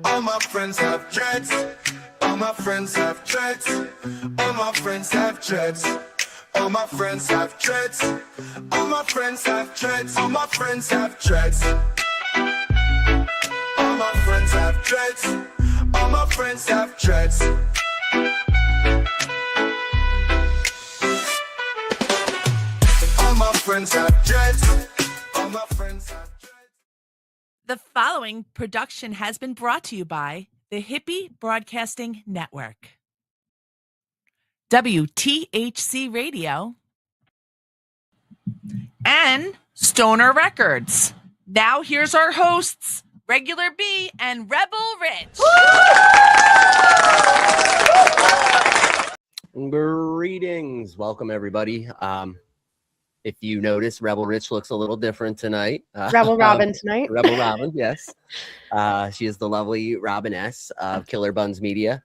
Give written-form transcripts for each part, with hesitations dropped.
All my friends have dreads. All my friends have dreads. All my friends have dreads. All my friends have dreads. All my friends have dreads. All my friends have dreads. All my friends have dreads. All my friends have dreads. All my friends have dreads. All my friends have dreads. The following production has been brought to you by the Hippie Broadcasting Network, WTHC Radio, and Stoner Records. Now here's our hosts, Regular B and Rebel Rich. Greetings. Welcome, everybody. If you notice, Rebel Rich looks a little different tonight. Rebel Robin tonight. Rebel Robin, yes. She is the lovely Robin S. of Killer Buns Media.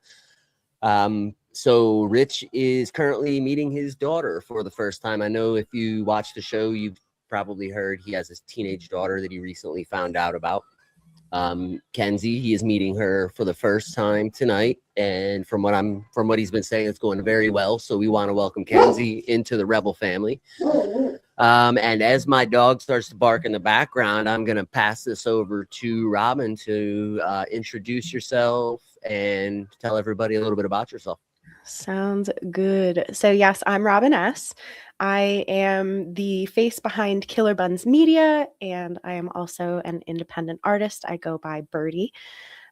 So Rich is currently meeting his daughter for the first time. I know if you watch the show, you've probably heard he has his teenage daughter that he recently found out about. Kenzie, he is meeting her for the first time tonight, and from what he's been saying, it's going very well. So we want to welcome Kenzie into the Rebel family. And as my dog starts to bark in the background, I'm going to pass this over to Robin to introduce yourself and tell everybody a little bit about yourself. Sounds good. So yes, I'm Robin S. I am the face behind Killer Buns Media, and I am also an independent artist. I go by Birdie.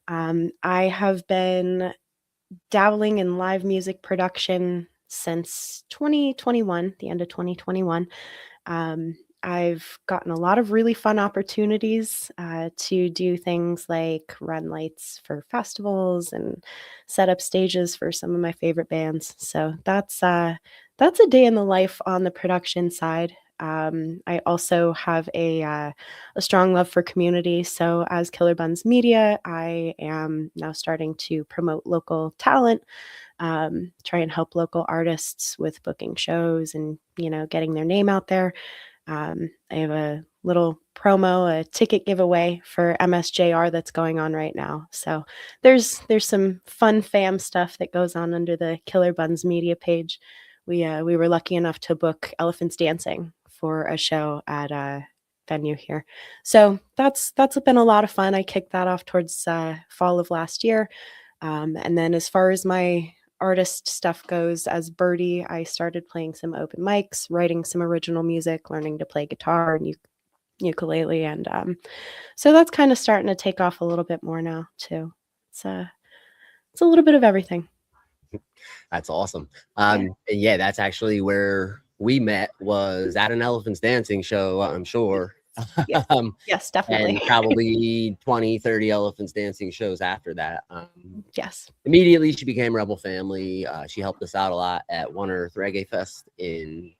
I have been dabbling in live music production since 2021, the end of 2021. I've gotten a lot of really fun opportunities to do things like run lights for festivals and set up stages for some of my favorite bands. So that's a day in the life on the production side. I also have a strong love for community. So as Killer Buns Media, I am now starting to promote local talent, try and help local artists with booking shows and, getting their name out there. I have a little promo, a ticket giveaway for MSJR that's going on right now. So there's some fun fam stuff that goes on under the Killer Buns Media page. We were lucky enough to book Elephants Dancing for a show at a venue here. So that's been a lot of fun. I kicked that off towards fall of last year. And then as far as my artist stuff goes, as Birdie, I started playing some open mics, writing some original music, learning to play guitar and ukulele. And so that's kind of starting to take off a little bit more now too. It's a little bit of everything. That's awesome. Yeah, that's actually where we met, was at an Elephants Dancing show, I'm sure. Yes, yes, definitely. And probably 20, 30 Elephants Dancing shows after that. Yes. Immediately, she became Rebel family. She helped us out a lot at One Earth Reggae Fest in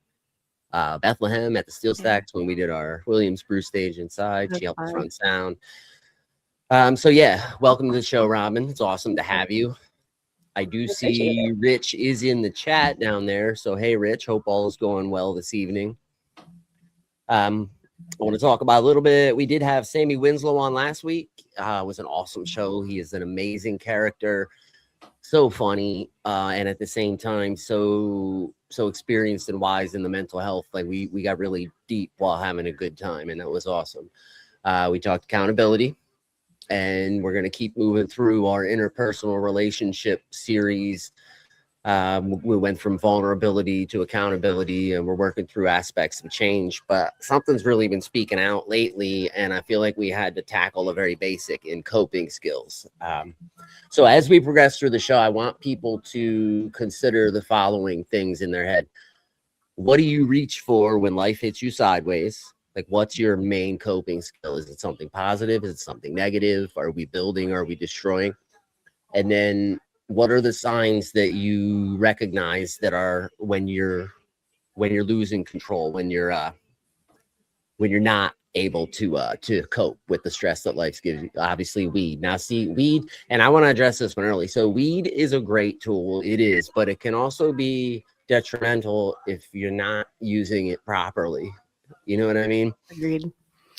Bethlehem at the Steel Stacks when we did our Williams Brew stage inside. She helped us run sound. So yeah, welcome to the show, Robin. It's awesome to have you. I do see Rich is in the chat down there. So hey, Rich, hope all is going well this evening. I want to talk about a little bit. We did have Sammy Winslow on last week. It was an awesome show. He is an amazing character, so funny, and at the same time, so experienced and wise in the mental health. Like we got really deep while having a good time, and that was awesome. We talked accountability, and we're going to keep moving through our interpersonal relationship series. We went from vulnerability to accountability, and we're working through aspects of change, but something's really been speaking out lately, and I feel like we had to tackle a very basic in coping skills. So as we progress through the show, I want people to consider the following things in their head. What do you reach for when life hits you sideways? Like, what's your main coping skill? Is it something positive? Is it something negative? Are we building? Are we destroying? And then what are the signs that you recognize that are when you're losing control, when you're not able to cope with the stress that life gives you? Obviously, weed. Now, see, weed, and I want to address this one early. So weed is a great tool. It is, but it can also be detrimental if you're not using it properly. You know what I mean? Agreed.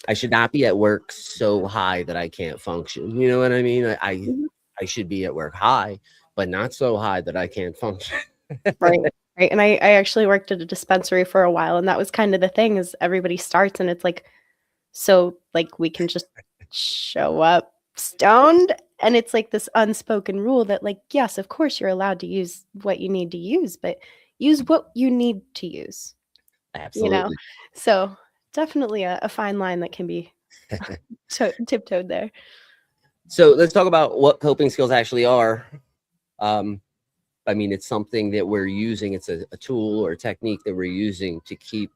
I should not be at work so high that I can't function. You know what I mean? Mhm. I should be at work high, but not so high that I can't function. Right. Right. And I actually worked at a dispensary for a while, and that was kind of the thing is everybody starts and it's like, so like we can just show up stoned. And it's like this unspoken rule that like, yes, of course you're allowed to use what you need to use, but use what you need to use, you know? Absolutely. So definitely a fine line that can be tiptoed there. So let's talk about what coping skills actually are. I mean, it's something that we're using. It's a tool or a technique that we're using to keep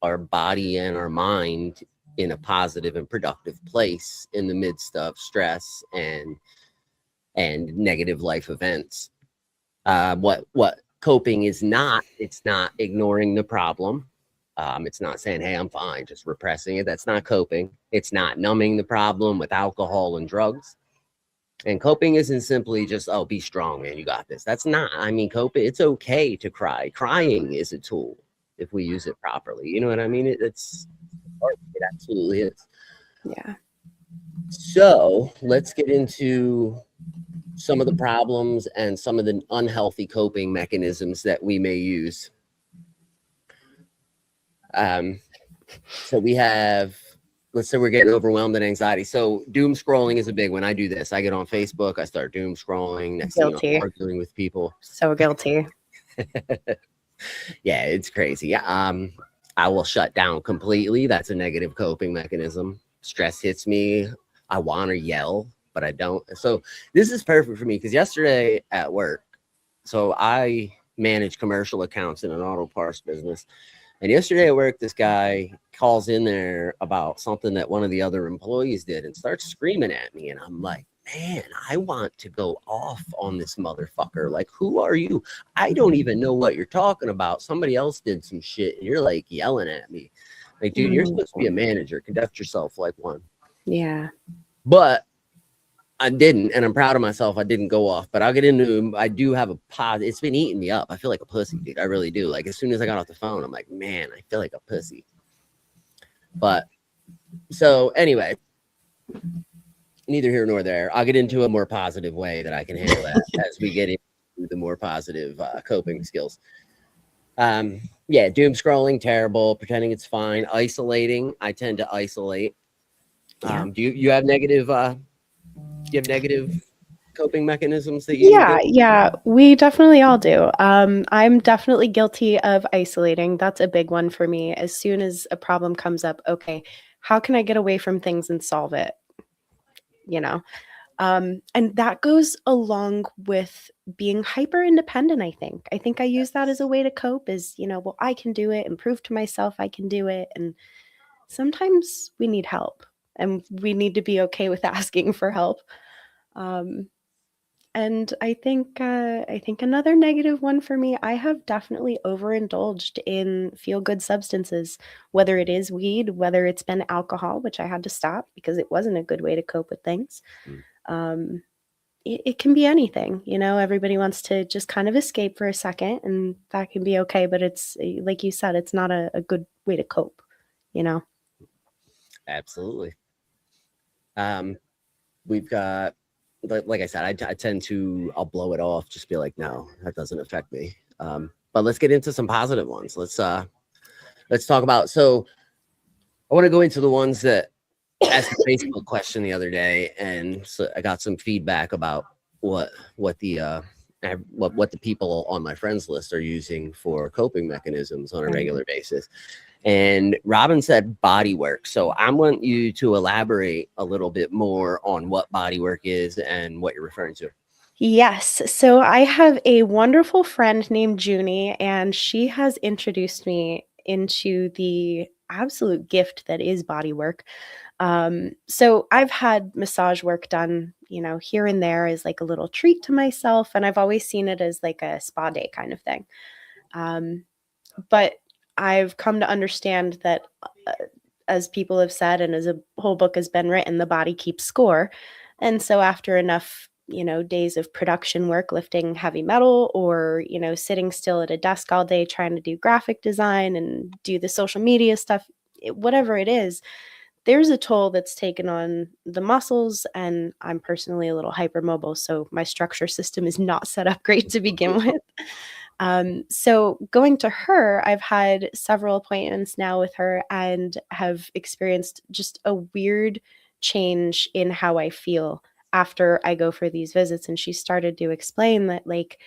our body and our mind in a positive and productive place in the midst of stress and negative life events. What coping is not, it's not ignoring the problem. It's not saying, hey, I'm fine, just repressing it. That's not coping. It's not numbing the problem with alcohol and drugs. And coping isn't simply just, oh, be strong, man, you got this. That's not, I mean, coping, it's okay to cry. Crying is a tool if we use it properly. You know what I mean? It absolutely is. Yeah. So let's get into some of the problems and some of the unhealthy coping mechanisms that we may use. So we have, let's say we're getting overwhelmed and anxiety. So doom scrolling is a big one. I do this. I get on Facebook. I start doom scrolling. Next thing you know, I'm arguing with people. So guilty. Yeah, it's crazy. I will shut down completely. That's a negative coping mechanism. Stress hits me. I want to yell, but I don't. So this is perfect for me because yesterday at work, so I manage commercial accounts in an auto parts business. And yesterday at work, this guy calls in there about something that one of the other employees did and starts screaming at me. And I'm like, man, I want to go off on this motherfucker. Like, who are you? I don't even know what you're talking about. Somebody else did some shit and you're like yelling at me. Like, dude, you're supposed to be a manager. Conduct yourself like one. Yeah. But I didn't, and I'm proud of myself. I didn't go off, but I'll get into, I do have a pod. It's been eating me up. I feel like a pussy, dude. I really do. Like, as soon as I got off the phone, I'm like, man, I feel like a pussy. But so anyway, neither here nor there. I'll get into a more positive way that I can handle that as we get into the more positive coping skills. Yeah, doom scrolling, terrible. Pretending it's fine. Isolating. I tend to isolate. Yeah. Do you have negative? Do you have negative coping mechanisms that you? Yeah, we definitely all do. I'm definitely guilty of isolating. That's a big one for me. As soon as a problem comes up, okay, how can I get away from things and solve it? You know, and that goes along with being hyper independent. I think I use that as a way to cope. Is well, I can do it and prove to myself I can do it. And sometimes we need help, and we need to be okay with asking for help. And I think another negative one for me, I have definitely overindulged in feel-good substances, whether it is weed, whether it's been alcohol, which I had to stop because it wasn't a good way to cope with things. It can be anything, everybody wants to just kind of escape for a second, and that can be okay, but it's like you said, it's not a good way to cope, Absolutely. We've got, like I said, I tend to, I'll blow it off, just be like, no, that doesn't affect me. But let's get into some positive ones. Let's talk about, so I want to go into the ones that asked a Facebook question the other day, and so I got some feedback about what the people on my friends list are using for coping mechanisms on a regular basis. And Robin said body work. So I want you to elaborate a little bit more on what body work is and what you're referring to. Yes. So I have a wonderful friend named Junie, and she has introduced me into the absolute gift that is body work. So I've had massage work done, here and there as like a little treat to myself. And I've always seen it as like a spa day kind of thing. But I've come to understand that, as people have said, and as a whole book has been written, the body keeps score. And so after enough, days of production work, lifting heavy metal, or, sitting still at a desk all day trying to do graphic design and do the social media stuff, whatever it is, there's a toll that's taken on the muscles, and I'm personally a little hypermobile, so my structure system is not set up great to begin with. So going to her, I've had several appointments now with her and have experienced just a weird change in how I feel after I go for these visits. And she started to explain that, like,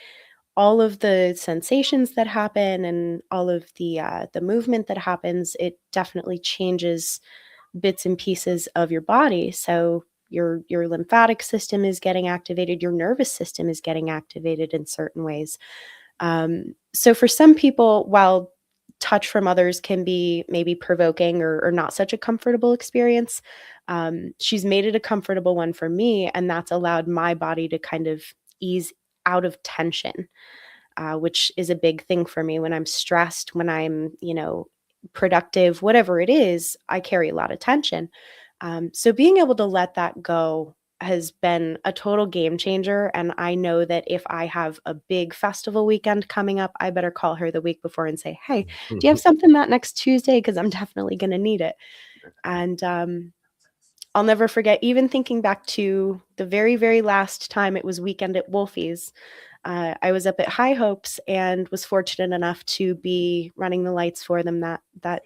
all of the sensations that happen and all of the movement that happens, it definitely changes bits and pieces of your body. So your lymphatic system is getting activated, your nervous system is getting activated in certain ways. So for some people, while touch from others can be maybe provoking or not such a comfortable experience, she's made it a comfortable one for me, and that's allowed my body to kind of ease out of tension, which is a big thing for me. When I'm stressed, when I'm, productive, whatever it is, I carry a lot of tension. So being able to let that go has been a total game changer. And I know that if I have a big festival weekend coming up, I better call her the week before and say, hey, do you have something that next Tuesday? Because I'm definitely going to need it. And I'll never forget, even thinking back to the very, very last time it was weekend at Wolfie's. I was up at High Hopes and was fortunate enough to be running the lights for them that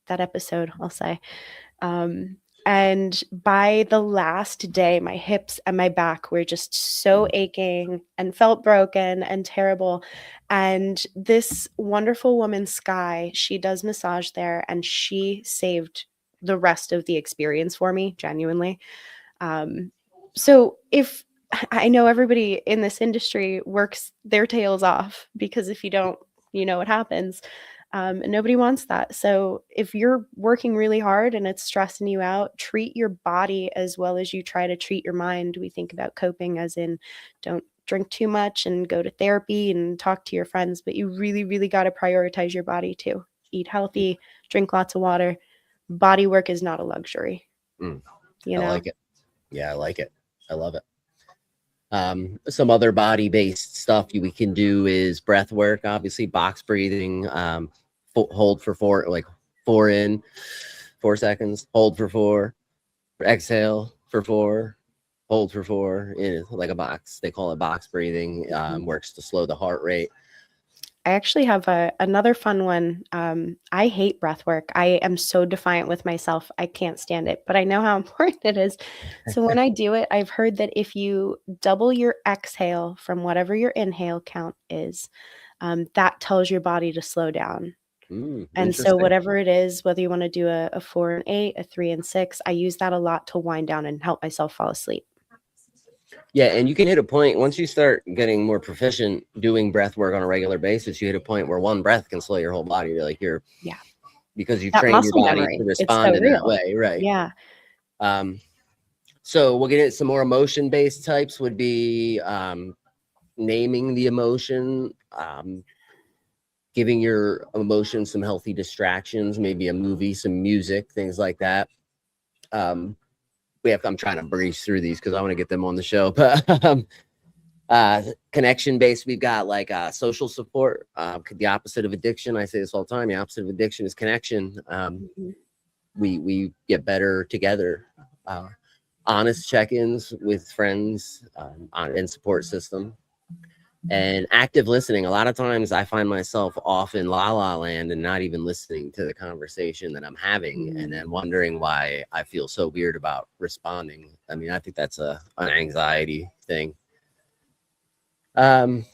episode, I'll say. And by the last day, my hips and my back were just so aching and felt broken and terrible. And this wonderful woman, Sky, she does massage there, and she saved the rest of the experience for me, genuinely. So if I know everybody in this industry works their tails off, because if you don't, you know what happens. And nobody wants that. So if you're working really hard and it's stressing you out, treat your body as well as you try to treat your mind. We think about coping as in, don't drink too much and go to therapy and talk to your friends, but you really, really got to prioritize your body too. Eat healthy, drink lots of water. Body work is not a luxury. I like it. Yeah, I like it. I love it. Some other body-based stuff we can do is breath work, obviously box breathing, hold for 4 in, 4 seconds, hold for 4, exhale for 4, hold for 4, in like a box. They call it box breathing. Works to slow the heart rate. I actually have another fun one. I hate breath work. I am so defiant with myself. I can't stand it, but I know how important it is. So when I do it, I've heard that if you double your exhale from whatever your inhale count is, that tells your body to slow down. And so whatever it is, whether you want to do a 4 and 8, a 3 and 6, I use that a lot to wind down and help myself fall asleep. Yeah, and you can hit a point once you start getting more proficient doing breath work on a regular basis. You hit a point where one breath can slow your whole body. You're like, because you've trained your body to respond in that way, right? Yeah. So we'll get into some more emotion-based types. Would be naming the emotion, giving your emotion some healthy distractions, maybe a movie, some music, things like that. I'm trying to breeze through these because I want to get them on the show. But connection based, we've got like social support, the opposite of addiction. I say this all the time. The opposite of addiction is connection. We get better together. Honest check-ins with friends and support system. And active listening. A lot of times I find myself off in la la land and not even listening to the conversation that I'm having, and then wondering why I feel so weird about responding. I mean, I think that's an anxiety thing. And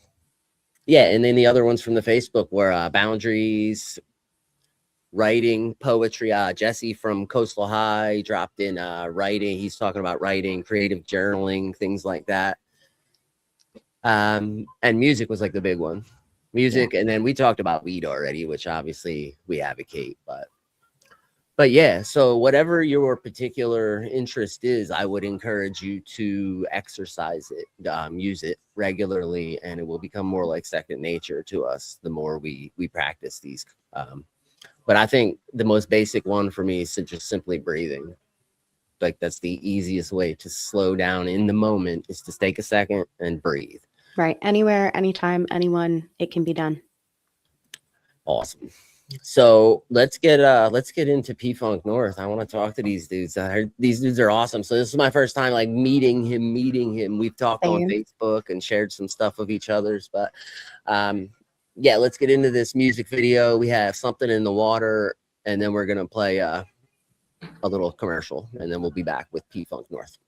then the other ones from the Facebook were boundaries, writing, poetry. Jesse from Coastal High dropped in writing. He's talking about writing, creative journaling, things like that. And music was like the big one. Music, and then we talked about weed already, which obviously we advocate, but yeah, so whatever your particular interest is, I would encourage you to exercise it, use it regularly, and it will become more like second nature to us the more we practice these. But I think the most basic one for me is just simply breathing. Like that's the easiest way to slow down in the moment, is to take a second and breathe. Right. Anywhere, anytime, anyone, it can be done. Awesome. So let's get into P-Funk North. I want to talk to these dudes. I heard these dudes are awesome. So this is my first time like meeting him. We've talked on Facebook and shared some stuff of each other's, but yeah, let's get into this music video. We have Something in the Water, and then we're gonna play a little commercial, and then we'll be back with P-Funk North.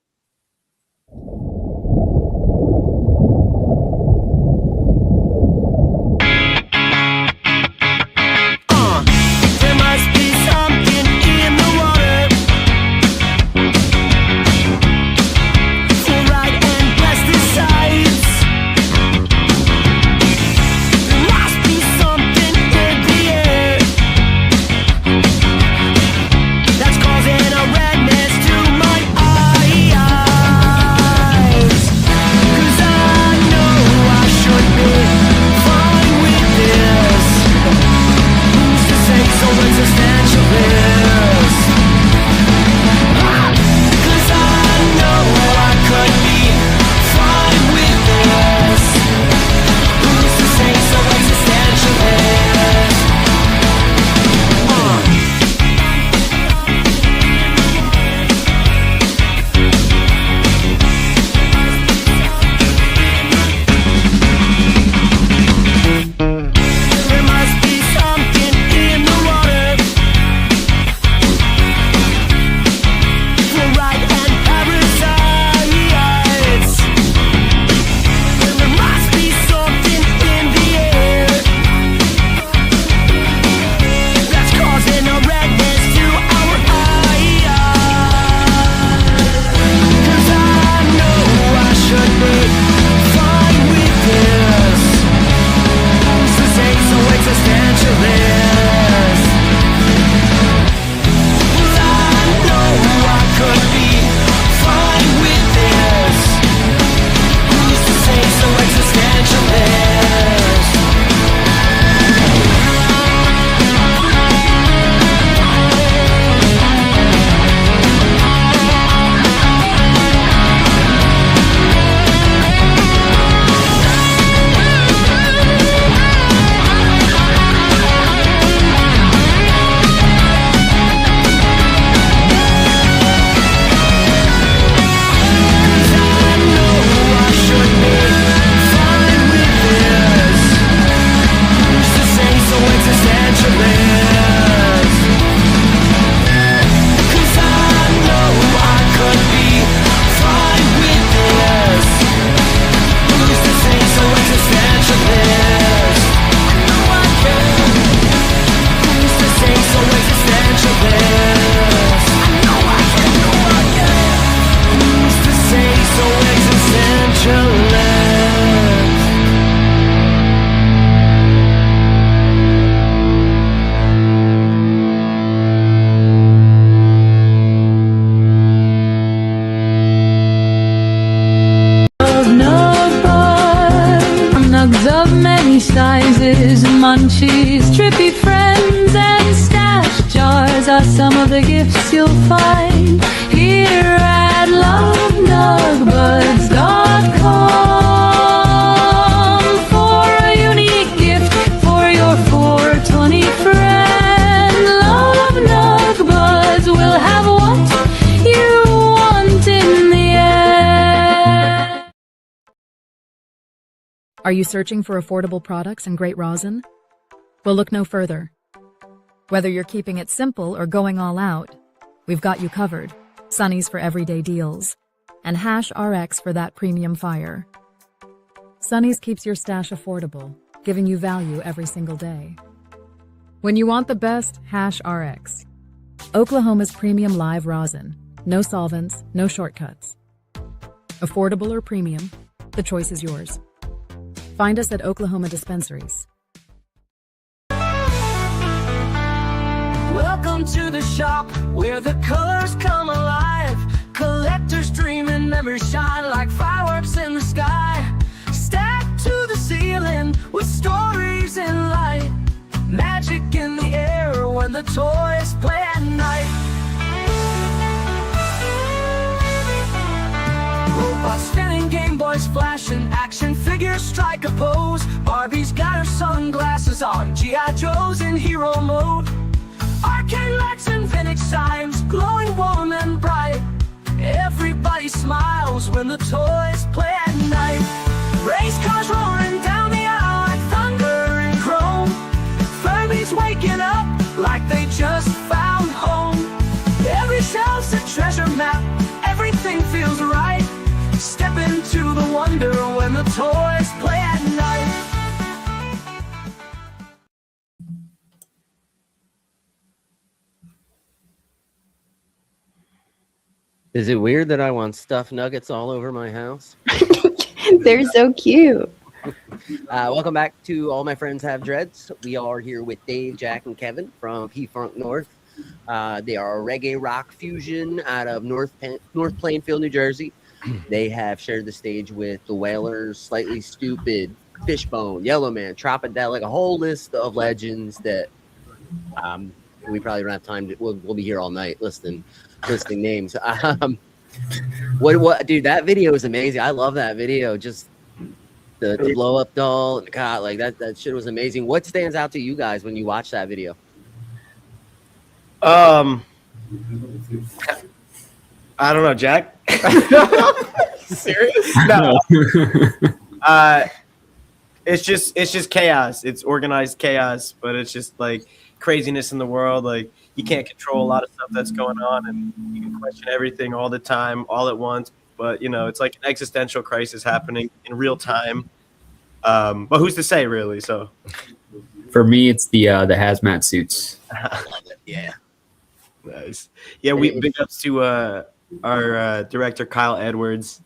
sizes, munchies, trippy friends, and stash jars are some of the gifts you'll find here at lovenugbuzz.com for a unique gift for your 420 friend. Love Nug Buzz will have what you want in the end. Are you searching for affordable products and great rosin? Well, look no further. Whether you're keeping it simple or going all out, we've got you covered. Sunny's for everyday deals, and Hash RX for that premium fire. Sunny's keeps your stash affordable, giving you value every single day. When you want the best, Hash RX. Oklahoma's premium live rosin. No solvents, no shortcuts. Affordable or premium, the choice is yours. Find us at Oklahoma dispensaries. Welcome to the shop where the colors come alive. Collectors dream and members shine like fireworks in the sky. Stacked to the ceiling with stories in light. Magic in the air when the toys play at night. Robots spinning, Game Boys flashing, action figures strike a pose. Barbie Barbie's got her sunglasses on, G.I. Joe's in hero mode. Arcade lights and vintage signs, glowing warm and bright. Everybody smiles when the toys play at night. Race cars roaring down the aisle like thunder and chrome. Furby's waking up like they just found home. Every shelf's a treasure map, everything feels right. Step into the wonder when the toys play at night. Is it weird that I want stuffed nuggets all over my house? They're so cute. Welcome back to All My Friends Have Dreads. We are here with Dave, Jack, and Kevin from P-Funk North. They are a reggae rock fusion out of North Plainfield, New Jersey. They have shared the stage with the Wailers, Slightly Stupid, Fishbone, Yellowman, Tropidelic, a whole list of legends that we probably don't have time to. We'll be here all night listing names. What, dude? That video is amazing. I love that video. Just the blow up doll. God, like that shit was amazing. What stands out to you guys when you watch that video? I don't know, Jack. Serious? No. It's just chaos. It's organized chaos, but it's just like craziness in the world. Like you can't control a lot of stuff that's going on, and you can question everything all the time, all at once. But it's like an existential crisis happening in real time. But who's to say, really? So, for me, it's the hazmat suits. Yeah. Nice. Yeah, we big ups to our director Kyle Edwards.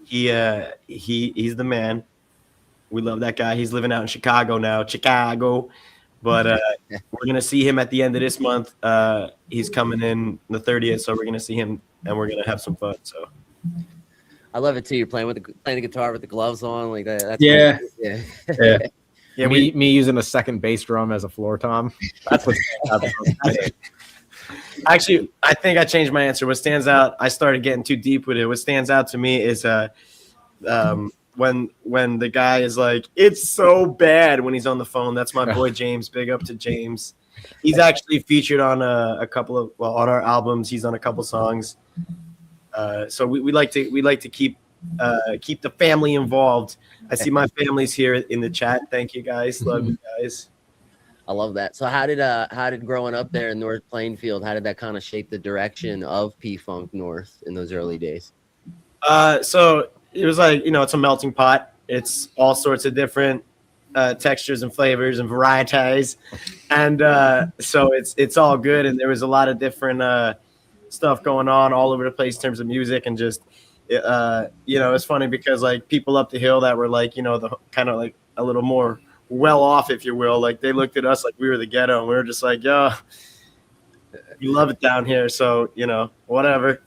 He's the man. We love that guy. He's living out in Chicago now. But we're gonna see him at the end of this month. He's coming in the 30th, so we're gonna see him and we're gonna have some fun. So I love it too. You're playing the guitar with the gloves on, like that. That's yeah. Cool. Yeah. Yeah, me using a second bass drum as a floor tom. That's what's Actually, I think I changed my answer. What stands out, I started getting too deep with it. What stands out to me is when the guy is like, it's so bad when he's on the phone. That's my boy James. Big up to James. He's actually featured on a couple of on our albums. He's on a couple songs. So we like to keep the family involved. I see my family's here in the chat. Thank you guys. Love you guys. I love that. So how did growing up there in North Plainfield, how did that kind of shape the direction of P-Funk North in those early days? So it was like, it's a melting pot. It's all sorts of different textures and flavors and varieties. And so it's all good. And there was a lot of different stuff going on all over the place in terms of music and just, it's funny because like people up the hill that were like, the kind of like a little more well off, if you will, like they looked at us like we were the ghetto and we were just like, yo, you love it down here. So, whatever.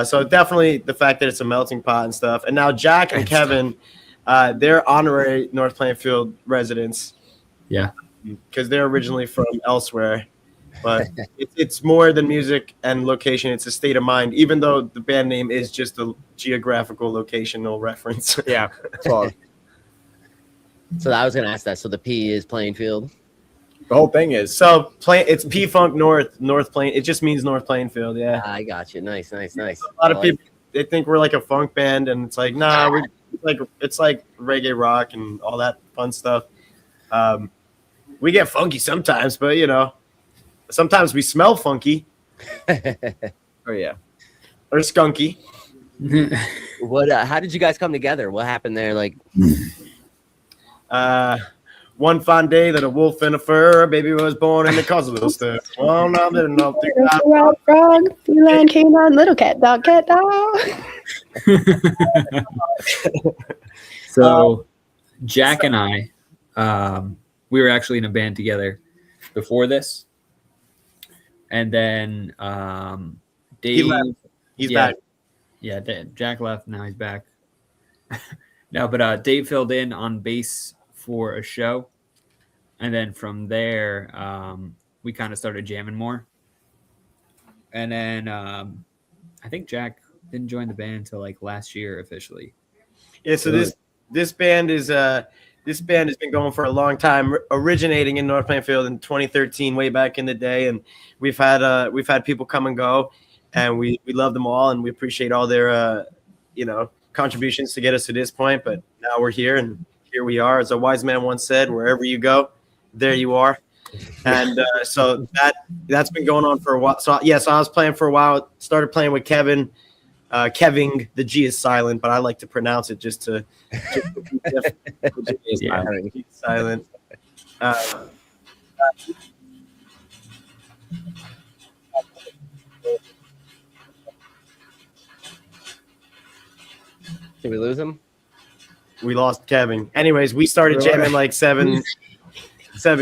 So definitely the fact that it's a melting pot and stuff. And now Jack and Kevin, they're honorary North Plainfield residents. Yeah. Because they're originally from elsewhere. But it's more than music and location. It's a state of mind, even though the band name is just a geographical locational reference. Yeah. So I was going to ask that. So the P is Plainfield? The whole thing is. So it's P-Funk North Plain. It just means North Plainfield, yeah. I got you. Nice. A lot of people, they think we're like a funk band, and it's like, nah, it's like reggae rock and all that fun stuff. We get funky sometimes, but, sometimes we smell funky. Oh, yeah. Or skunky. What? How did you guys come together? What happened there? Like, one fine day that a wolf in a fur baby was born in the cosmos stuff. Well, now they're not Wild frog, feline, canine, little cat, dog. So Jack and I, we were actually in a band together before this. And then Dave, he left. He's back. Yeah, Jack left. Now he's back. No, but Dave filled in on bass for a show. And then from there, we kind of started jamming more. And then I think Jack didn't join the band until like last year officially. Yeah, so this band has been going for a long time, originating in North Plainfield in 2013, way back in the day, and we've had people come and go, and we love them all, and we appreciate all their contributions to get us to this point. But now we're here, and here we are. As a wise man once said, wherever you go, there you are. And so that's been going on for a while. So I was playing for a while, started playing with Kevin. Kevin, the G is silent, but I like to pronounce it just to be different. The G is silent. Did we lose him? We lost Kevin. Anyways, we started jamming like seven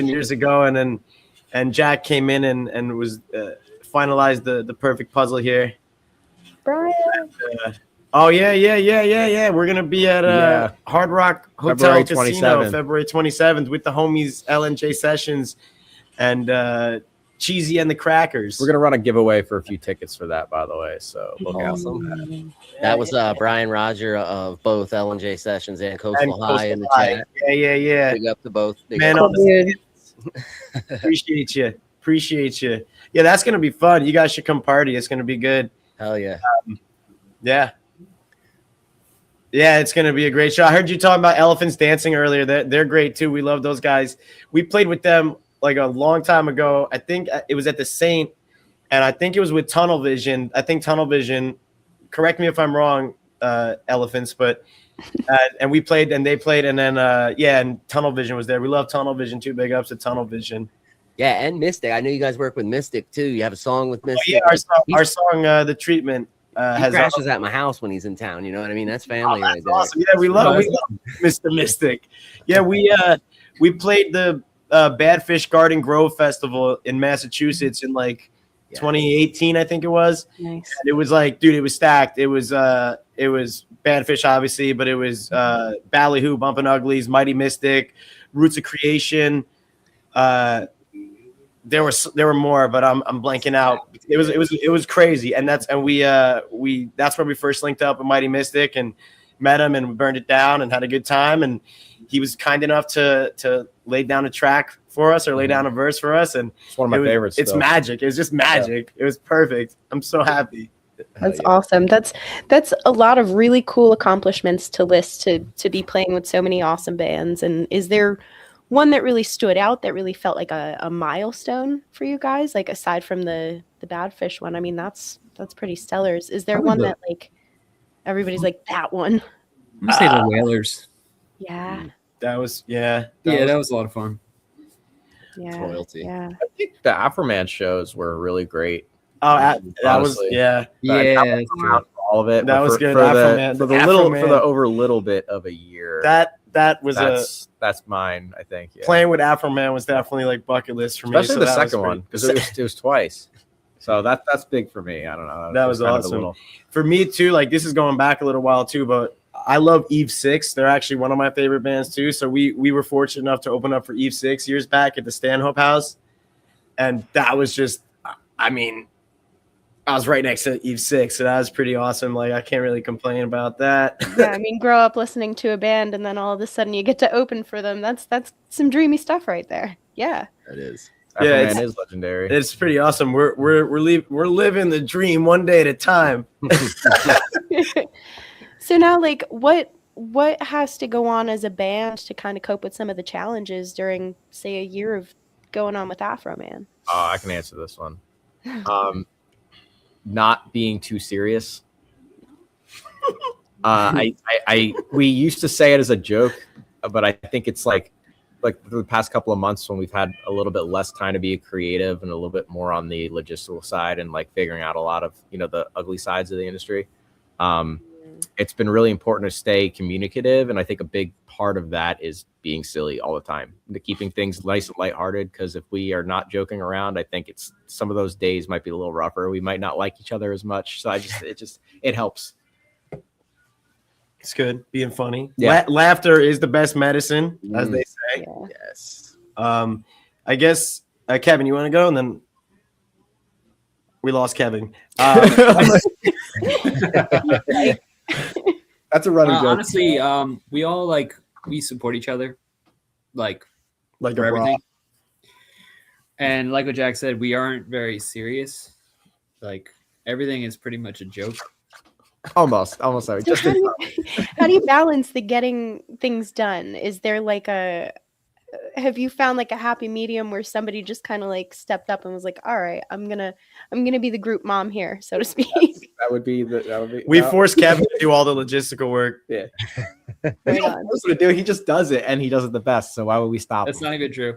years ago, and Jack came in and was finalized the perfect puzzle here. Brian. Oh yeah. We're gonna be at Hard Rock Hotel February Casino 27th. February 27th with the homies LNJ Sessions and Cheesy and the Crackers. We're gonna run a giveaway for a few tickets for that, by the way. So look out for that. Awesome. That was Brian Roger of both L&J Sessions and Coastal And High in the Coastal High. chat. Yeah. Big up to both. Big Man, up. on the appreciate you. Yeah, that's gonna be fun. You guys should come party. It's gonna be good. Hell yeah. Yeah, it's gonna be a great show. I heard you talking about Elephants Dancing earlier. They're great too. We love those guys. We played with them like a long time ago. I think it was at the Saint, and I think it was with Tunnel Vision. I think Tunnel Vision. Correct me if I'm wrong, Elephants, but and we played and they played, and then and Tunnel Vision was there. We love Tunnel Vision too. Big ups to Tunnel Vision. Yeah, and Mystic. I know you guys work with Mystic too. You have a song with Mystic. Our song, The Treatment. He crashes at my house when he's in town. You know what I mean? That's family right there. Awesome. Yeah, we love Mr. Mystic. Yeah, we played the Badfish Garden Grove Festival in Massachusetts in 2018, I think it was. Nice. And it was like, dude, it was stacked. It was Badfish, obviously, but it was Ballyhoo, Bumpin' Uglies, Mighty Mystic, Roots of Creation. There were more, but I'm blanking out. It was crazy, and that's where we first linked up with Mighty Mystic and met him and burned it down and had a good time. And he was kind enough to lay down a track for us or lay down a verse for us. And It's one of my favorites. It's still. magic. It was just magic. Yeah. It was perfect. I'm so happy. That's awesome. That's a lot of really cool accomplishments to list to be playing with so many awesome bands. And is there one that really stood out that really felt like a milestone for you guys? Like aside from the Badfish one, I mean that's pretty stellar. Is there one that like everybody's like that one? I'm gonna say the Whalers. Yeah. That was that was a lot of fun. Yeah. Royalty. Yeah. I think the Afroman shows were really great. Oh, that was Honestly. Yeah, that's true. All of it. That but was for, good. For Afroman. the over little bit of a year. That was that's mine, I think. Yeah. playing with Afroman was definitely like bucket list for me. Especially so the that was second pretty- one because it was twice. So that's big for me. I don't know. That was kind of a awesome. little- For me too, like this is going back a little while too, but I love Eve 6. They're actually one of my favorite bands too. So we were fortunate enough to open up for Eve 6 years back at the Stanhope House. And that was just, I mean, I was right next to Eve 6, so that was pretty awesome. Like I can't really complain about that. Yeah, I mean, grow up listening to a band and then all of a sudden you get to open for them. That's some dreamy stuff right there. Yeah. That is. Yeah, Afroman is legendary. It's pretty awesome. We're living the dream one day at a time. So now, like, what has to go on as a band to kind of cope with some of the challenges during, say, a year of going on with Afroman? I can answer this one. Not being too serious. We used to say it as a joke, but I think it's like the past couple of months when we've had a little bit less time to be creative and a little bit more on the logistical side and like figuring out a lot of the ugly sides of the industry. It's been really important to stay communicative, and I think a big part of that is being silly all the time, keeping things nice and lighthearted. Because if we are not joking around, I think some of those days might be a little rougher. We might not like each other as much, so it helps. It's good being funny. Yeah. Laughter is the best medicine, as they say. Yeah. Yes. I guess Kevin, you want to go, and then we lost Kevin. That's a running joke. Honestly, we all we support each other, like for everything. And like what Jack said, we aren't very serious. Like everything is pretty much a joke. Almost. Sorry. So how do you balance the getting things done? Is there have you found like a happy medium where somebody just kind of like stepped up and was like, all right, I'm gonna be the group mom here, so to speak? That would be. We force Kevin to do all the logistical work. Yeah. Right on. To do. He just does it, and he does it the best. So why would we stop? That's not even true.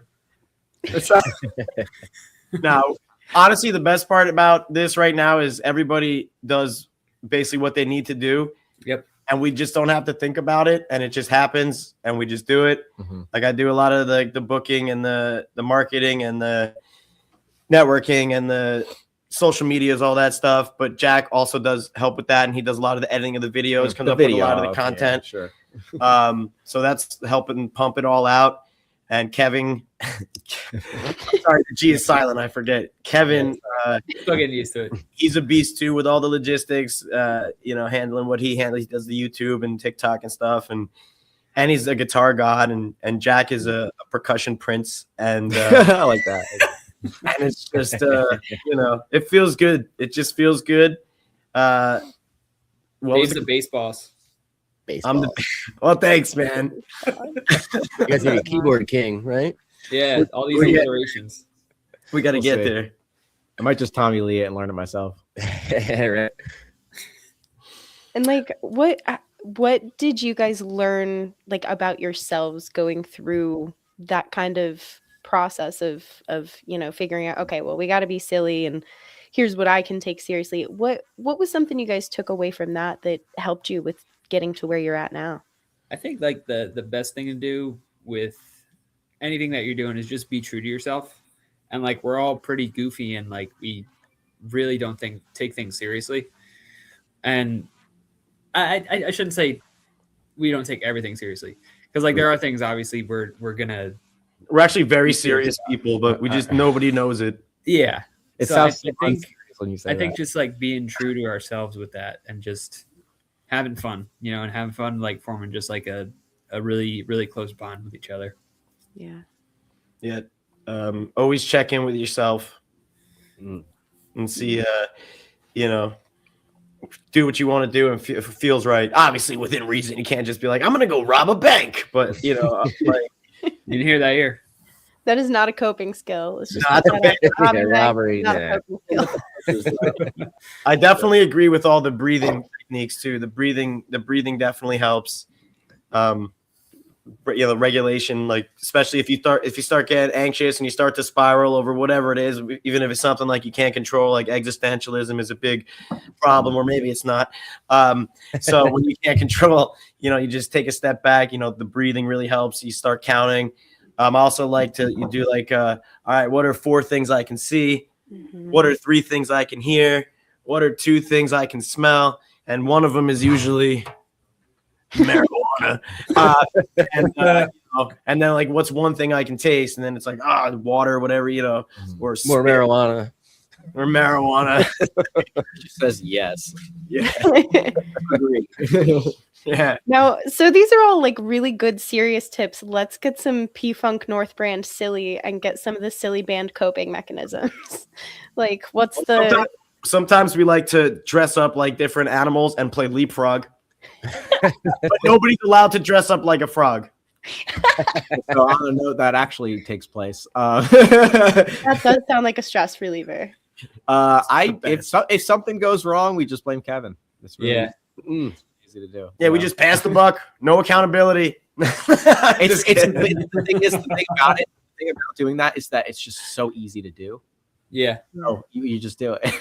Now, honestly, the best part about this right now is everybody does basically what they need to do. Yep. And we just don't have to think about it, and it just happens, and we just do it. Mm-hmm. Like I do a lot of the booking and the marketing and the networking and the social medias, all that stuff. But Jack also does help with that, and he does a lot of the editing of the videos, comes up with a lot of the content. Yeah, sure. So that's helping pump it all out. And Kevin, sorry, the G is silent. I forget. Kevin, Still getting used to it. He's a beast too with all the logistics. Handling what he handles. He does the YouTube and TikTok and stuff, and he's a guitar god. And Jack is a percussion prince. And I like that. And it's just it feels good. It just feels good. He's the bass boss. Baseball. Well, thanks, man. You guys need a keyboard king, right? Yeah, all these iterations. We got to We'll get see. there. I might just Tommy Lee it and learn it myself. Right. And like, what did you guys learn like about yourselves going through that kind of process of figuring out, okay, well, we got to be silly, and here's what I can take seriously. What was something you guys took away from that helped you with getting to where you're at now? I think like the best thing to do with anything that you're doing is just be true to yourself. And like we're all pretty goofy, and like we really don't take things seriously. And I shouldn't say we don't take everything seriously, because like there are things obviously we're actually very serious people, but we just nobody knows it. Yeah. It So sounds I when you say I think that. just like being true to ourselves with that, and just having fun, and having fun, like forming just like a really, really close bond with each other. Yeah. Yeah. Always check in with yourself and see, do what you want to do and if it feels right. Obviously within reason. You can't just be like, I'm going to go rob a bank. But, like, You didn't hear that here. That is not a coping skill. It's just Robbery. not a coping skill. I definitely agree with all the breathing techniques too. The breathing definitely helps. The regulation, like especially if you start getting anxious and you start to spiral over whatever it is, even if it's something like you can't control, like existentialism is a big problem, or maybe it's not. So when you can't control, you just take a step back. The breathing really helps. You start counting. I also like to do like, all right, what are 4 things I can see? Mm-hmm. What are 3 things I can hear? What are 2 things I can smell? And one of them is usually marijuana. And then like, what's one thing I can taste? And then it's like, water, whatever, or More marijuana. or marijuana. She says yes. Yeah. Agree. Yeah. Now, so these are all like really good, serious tips. Let's get some P-Funk North brand silly and get some of the silly band coping mechanisms. Like, what's the... Sometimes we like to dress up like different animals and play leapfrog. But nobody's allowed to dress up like a frog. So on a note, that actually takes place. That does sound like a stress reliever. If something goes wrong, we just blame Kevin. It's really easy to do. Yeah, we just pass the buck. No accountability. The thing about doing that is that it's just so easy to do. Yeah. So you just do it.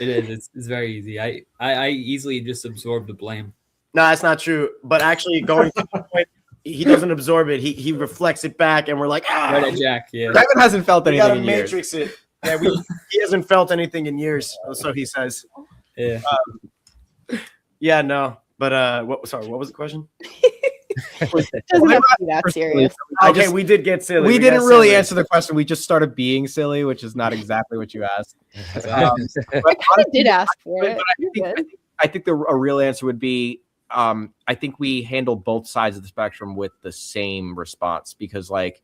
It is. It's very easy. I easily just absorb the blame. No, that's not true. But actually, going to the point, he doesn't absorb it. He reflects it back, and we're like, Right at Jack. Yeah. Kevin hasn't felt we gotta anything in years. matrix it. Yeah, he hasn't felt anything in years, so he says. Yeah. Yeah, no. But what was the question? It doesn't have to be that serious. Okay, we did get silly. We got didn't really silly. answer the question. We just started being silly, which is not exactly what you asked. I kind of did ask for it. I think a real answer would be I think we handle both sides of the spectrum with the same response, because like,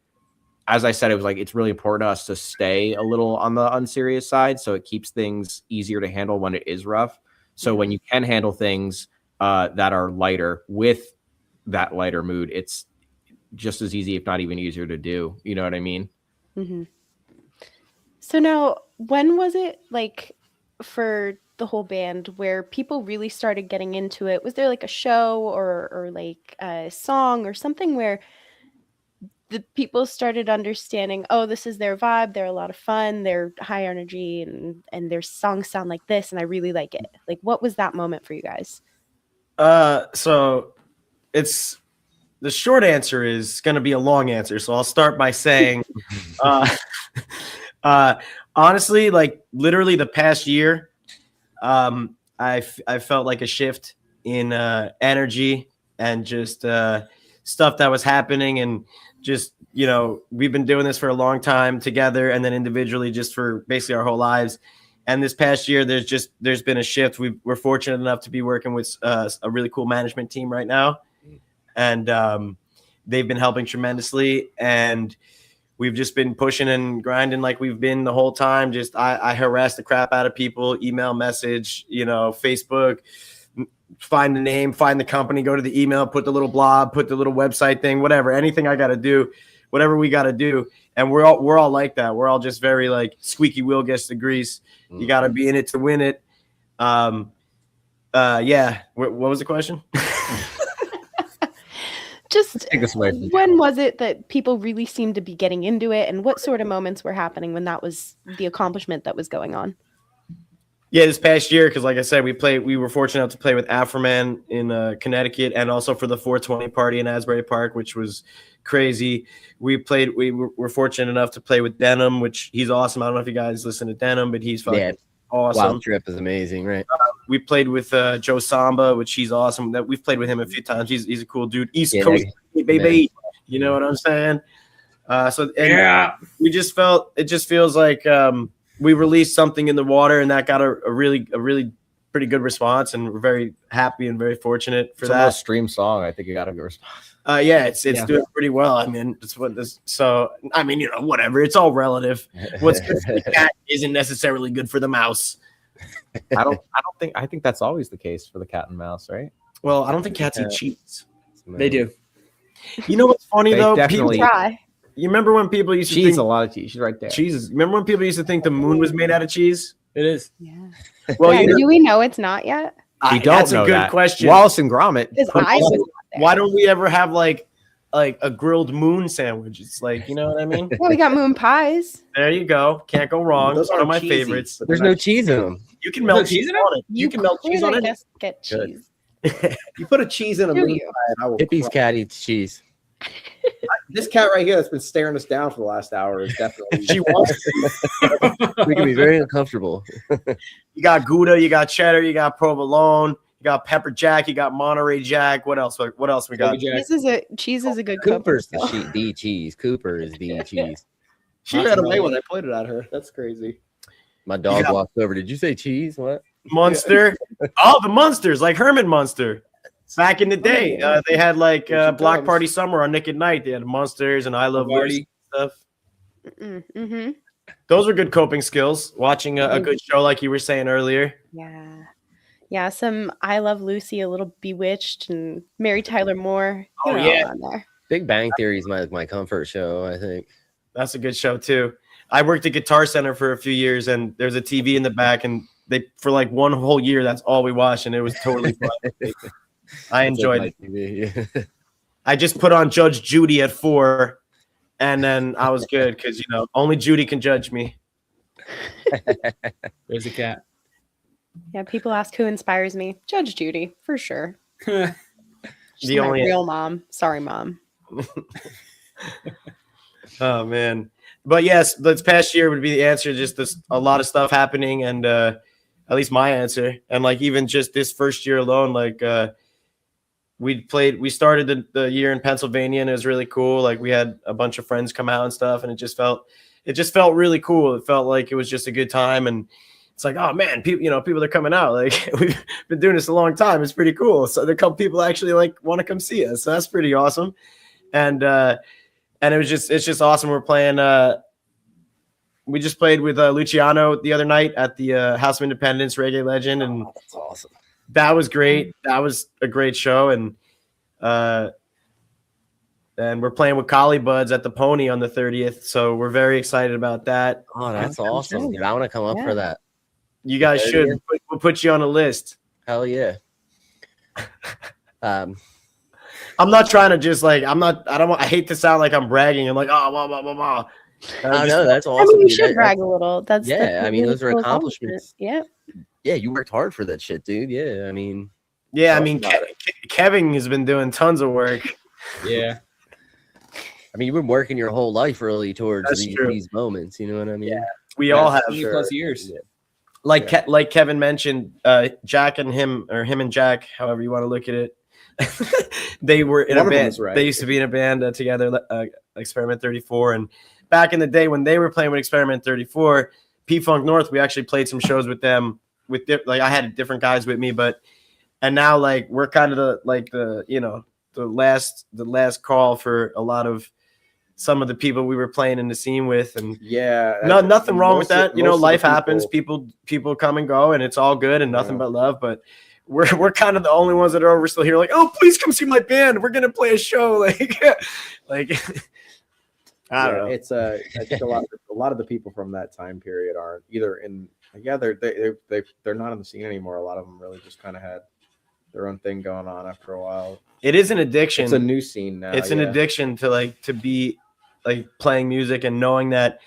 as I said, it was like, it's really important to us to stay a little on the unserious side. So it keeps things easier to handle when it is rough. So when you can handle things that are lighter with that lighter mood, it's just as easy, if not even easier to do. You know what I mean? Mm-hmm. So now, when was it like for the whole band where people really started getting into it? Was there like a show or like a song or something where the people started understanding, oh, this is their vibe, they're a lot of fun, they're high energy, and their songs sound like this, and I really like it? Like, what was that moment for you guys? So it's the short answer is going to be a long answer. So I'll start by saying, honestly, like literally the past year, I felt like a shift in energy and just stuff that was happening, and just, you know, we've been doing this for a long time together and then individually just for basically our whole lives. And this past year, there's been a shift. We're fortunate enough to be working with a really cool management team right now, and they've been helping tremendously. And we've just been pushing and grinding like we've been the whole time. Just I harass the crap out of people, email, message, you know, Facebook, find the name, find the company, go to the email, put the little blog, put the little website thing, whatever, anything I got to do, whatever we got to do. And we're all like that. We're all just very like squeaky wheel gets the grease. You got to be in it to win it. Yeah. What was the question? Just when was it that people really seemed to be getting into it, and what sort of moments were happening when that was the accomplishment that was going on? Yeah, this past year, because like I said, we were fortunate enough to play with Afroman in Connecticut, and also for the 420 party in Asbury Park, which was crazy. We were fortunate enough to play with Denim, which he's awesome. I don't know if you guys listen to Denim, but he's fucking awesome. Wild Trip is amazing, right? We played with Joe Samba, which he's awesome. That we've played with him a few times. He's a cool dude. East Coast baby, you know what I'm saying? We just felt it just feels like we released something in the water, and that got a really pretty good response, and we're very happy and very fortunate for that. It's a stream song. I think it got a good response. Yeah, it's doing pretty well. I mean, it's what this. So I mean, you know, whatever. It's all relative. What's good for the cat isn't necessarily good for the mouse. I think that's always the case for the cat and mouse, right? Well, I don't think cats eat cheese. They do. You know what's funny though? Definitely. You remember when people used to cheese? think A lot of cheese. She's right there. Cheese. Remember when people used to think the moon was made out of cheese? It is. Yeah. Well, yeah, do we know it's not yet? We don't that's know a good that. question. Wallace and Gromit. Why don't we ever have like a grilled moon sandwich? It's like, you know what I mean? Well, we got moon pies. There you go. Can't go wrong. Those are one of my favorites. There's no cheese in them. You can melt cheese on it. You can melt cheese on it. Get cheese. You put a cheese in a moon pie, and I will Hippie's cry. cat eats cheese. This cat right here that's been staring us down for the last hour is definitely. She wants to. We can be very uncomfortable. You got Gouda, you got cheddar, you got provolone, you got pepper jack, you got Monterey Jack. What else? What else we got? Cheese is a good Cooper's cook. the cheese. Cooper is the cheese. She ran away when I pointed at her. That's crazy. My dog walked over. Did you say cheese? What? Munster. Oh, the Munsters, like Herman Munster. Back in the day, they had like Block Party Summer on Nick at Night. They had Munsters and I Love Lucy stuff. Mm-hmm. Those are good coping skills. Watching a good show, like you were saying earlier. Yeah. Some I Love Lucy, a little Bewitched, and Mary Tyler Moore. Oh yeah, on there. Big Bang Theory is my comfort show. I think that's a good show too. I worked at Guitar Center for a few years, and there's a TV in the back, and they for like one whole year that's all we watched, and it was totally fun. I enjoyed it. I just put on Judge Judy at 4, and then I was good because, you know, only Judy can judge me. There's a cat. Yeah, people ask who inspires me. Judge Judy, for sure. She's The my only real mom. Sorry, Mom. Oh, man. But yes, this past year would be the answer. Just a lot of stuff happening, and at least my answer. And like even just this first year alone, like we started the year in Pennsylvania, and it was really cool. Like we had a bunch of friends come out and stuff, and it just felt really cool. It felt like it was just a good time, and it's like, oh man, people are coming out. Like we've been doing this a long time. It's pretty cool. So there come people actually like want to come see us. So that's pretty awesome. And it's just awesome. We're playing. We just played with Luciano the other night at the House of Independence, reggae legend, and that's awesome. That was great. That was a great show, and we're playing with Collie Buds at the Pony on the 30th. So we're very excited about that. Oh, that's awesome, dude. I want to come up for that. You guys should. We'll put you on a list. Hell yeah. I'm not trying to just like, I hate to sound like I'm bragging. I'm like, oh, blah, blah, blah, blah. I know, that's awesome. I mean, you dude. should brag a little. That's I mean, those are cool accomplishments. Yeah. Yeah, you worked hard for that shit, dude. Yeah, I mean. Yeah, I mean, Kevin has been doing tons of work. Yeah. I mean, you've been working your whole life really towards That's true. these moments. You know what I mean? Yeah, we all have 20 plus years. Yeah. Like Kevin mentioned, Jack and him, or him and Jack, however you want to look at it, they were in a band. Right. They used to be in a band together, Experiment 34. And back in the day when they were playing with Experiment 34, P-Funk North, we actually played some shows with them. I had different guys with me, and now like we're kind of the last call for a lot of some of the people we were playing in the scene with, and nothing wrong with that. Life happens. People come and go, and it's all good and nothing but love. But we're kind of the only ones that are over still here. Like, oh, please come see my band. We're gonna play a show. Like I don't know. It's I think a lot of the people from that time period are either they're not in the scene anymore. A lot of them really just kind of had their own thing going on after a while. It is an addiction. It's a new scene now. It's an addiction to be like playing music and knowing that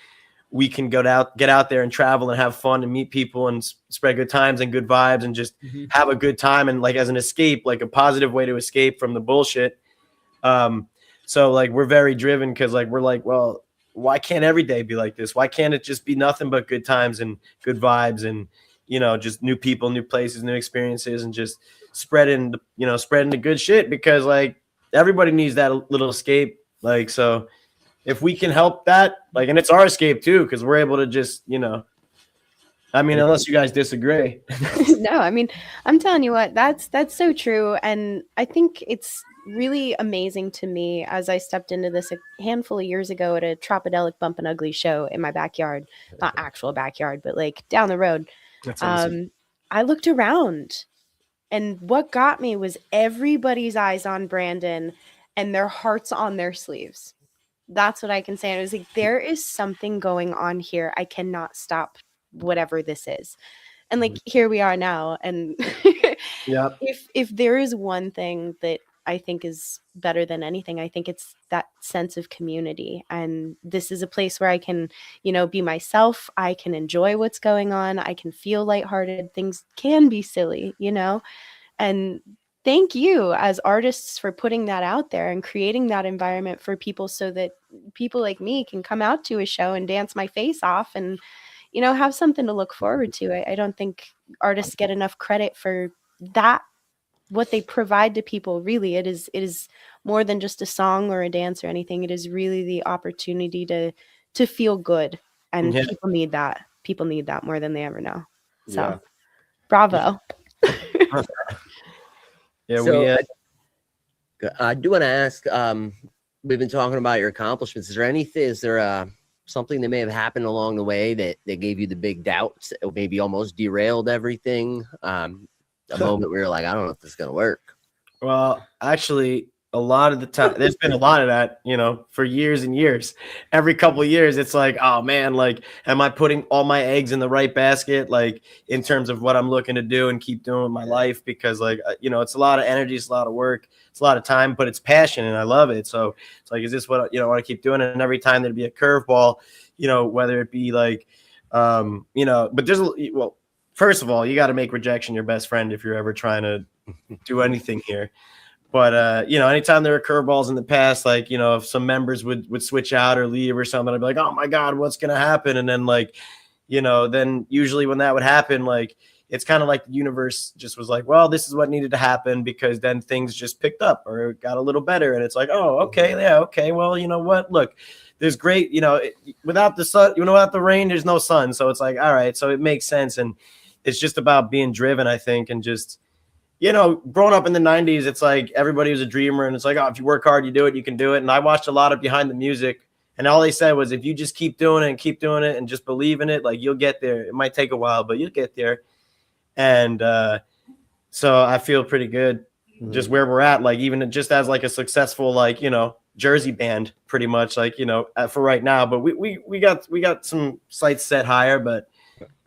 we can get out there and travel and have fun and meet people and spread good times and good vibes and just have a good time, and like as an escape, like a positive way to escape from the bullshit. So like we're very driven because like we're like, well, why can't every day be like this? Why can't it just be nothing but good times and good vibes and just new people, new places, new experiences, and just spreading the good shit, because like everybody needs that little escape. Like, so if we can help that, like, and it's our escape too, because we're able to just, I mean, unless you guys disagree. No, I mean, I'm telling you what, that's so true. And I think it's really amazing to me as I stepped into this a handful of years ago at a Tropidelic Bump and Ugly show in my backyard, not actual backyard, but like down the road. That's awesome. I looked around, and what got me was everybody's eyes on Brandon and their hearts on their sleeves. That's what I can say. And it was like, there is something going on here. I cannot stop whatever this is. And like, here we are now. And yeah, if there is one thing that I think is better than anything, I think it's that sense of community. And this is a place where I can, be myself. I can enjoy what's going on. I can feel lighthearted. Things can be silly, and thank you as artists for putting that out there and creating that environment for people so that people like me can come out to a show and dance my face off and, have something to look forward to. I don't think artists get enough credit for that. What they provide to people, really, it is more than just a song or a dance or anything. It is really the opportunity to feel good, and people need that. People need that more than they ever know. So, bravo. Yeah, so, I do want to ask. We've been talking about your accomplishments. Is there something that may have happened along the way that gave you the big doubts, or maybe almost derailed everything? A moment where you're like, I don't know if this is going to work. Well, actually, a lot of the time, there's been a lot of that, for years and years. Every couple of years, it's like, oh man, like, am I putting all my eggs in the right basket? Like, in terms of what I'm looking to do and keep doing with my life, because like, it's a lot of energy, it's a lot of work, it's a lot of time, but it's passion and I love it. So it's like, is this what, I want to keep doing? And every time there'd be a curveball, whether it be like, but there's, first of all, you got to make rejection your best friend if you're ever trying to do anything here. But, anytime there were curveballs in the past, like, if some members would switch out or leave or something, I'd be like, oh my God, what's going to happen? And then like, then usually when that would happen, like, it's kind of like the universe just was like, well, this is what needed to happen, because then things just picked up or got a little better. And it's like, oh, okay. Yeah. Okay. Well, you know what? Look, there's great, without the sun, without the rain, there's no sun. So it's like, all right. So it makes sense. And it's just about being driven, I think. And just, growing up in the 90s, it's like everybody was a dreamer. And it's like, oh, if you work hard, you do it, you can do it. And I watched a lot of Behind the Music. And all they said was, if you just keep doing it and just believe in it, like, you'll get there. It might take a while, but you'll get there. And so I feel pretty good just where we're at, like, even just as like a successful, like, Jersey band, pretty much, like, for right now. But we got some sights set higher, but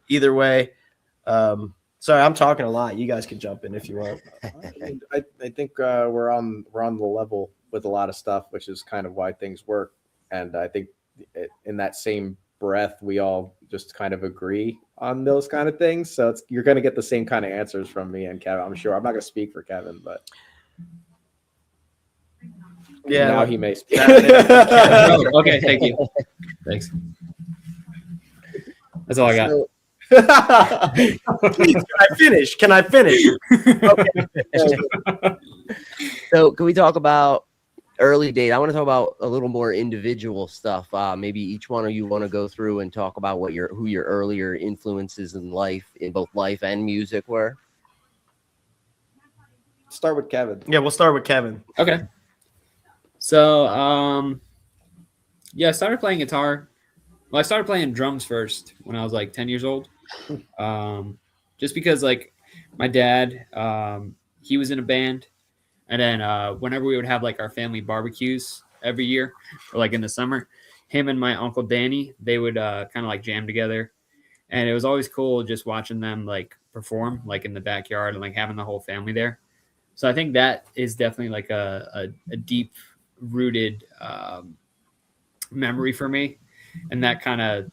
either way, sorry, I'm talking a lot. You guys can jump in if you want. I think we're on the level with a lot of stuff, which is kind of why things work. And I think in that same breath, we all just kind of agree on those kind of things. So you're going to get the same kind of answers from me and Kevin. I'm sure. I'm not going to speak for Kevin, but yeah, now he may speak. Okay, thank you. Thanks. That's all I got. Please, can I finish? Okay. So can we talk about early days? I want to talk about a little more individual stuff. Maybe each one of you want to go through and talk about who your earlier influences in both life and music were. Start with Kevin. Yeah, we'll start with Kevin. Okay. So, I started playing guitar. Well, I started playing drums first when I was like 10 years old. Just because, like, my dad, he was in a band. And then whenever we would have like our family barbecues every year, or like in the summer, him and my uncle Danny, they would kind of like jam together. And it was always cool just watching them like perform like in the backyard and like having the whole family there. So I think that is definitely like a deep rooted memory for me. And that kind of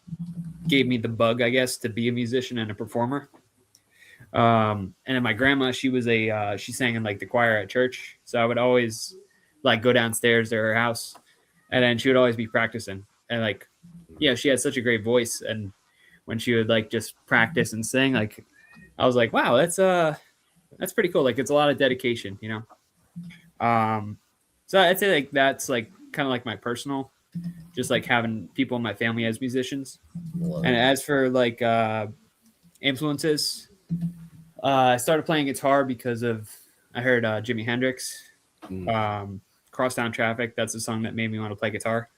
gave me the bug, I guess, to be a musician and a performer. And then my grandma, she sang in like the choir at church. So I would always like go downstairs to her house, and then she would always be practicing. And like, yeah, she had such a great voice. And when she would like just practice and sing, like, I was like, wow, that's pretty cool. Like, it's a lot of dedication, So I'd say like, that's like kind of like my personal, just like having people in my family as musicians. And as for like, influences, I started playing guitar because I heard Jimi Hendrix, Crosstown Traffic. That's the song that made me want to play guitar.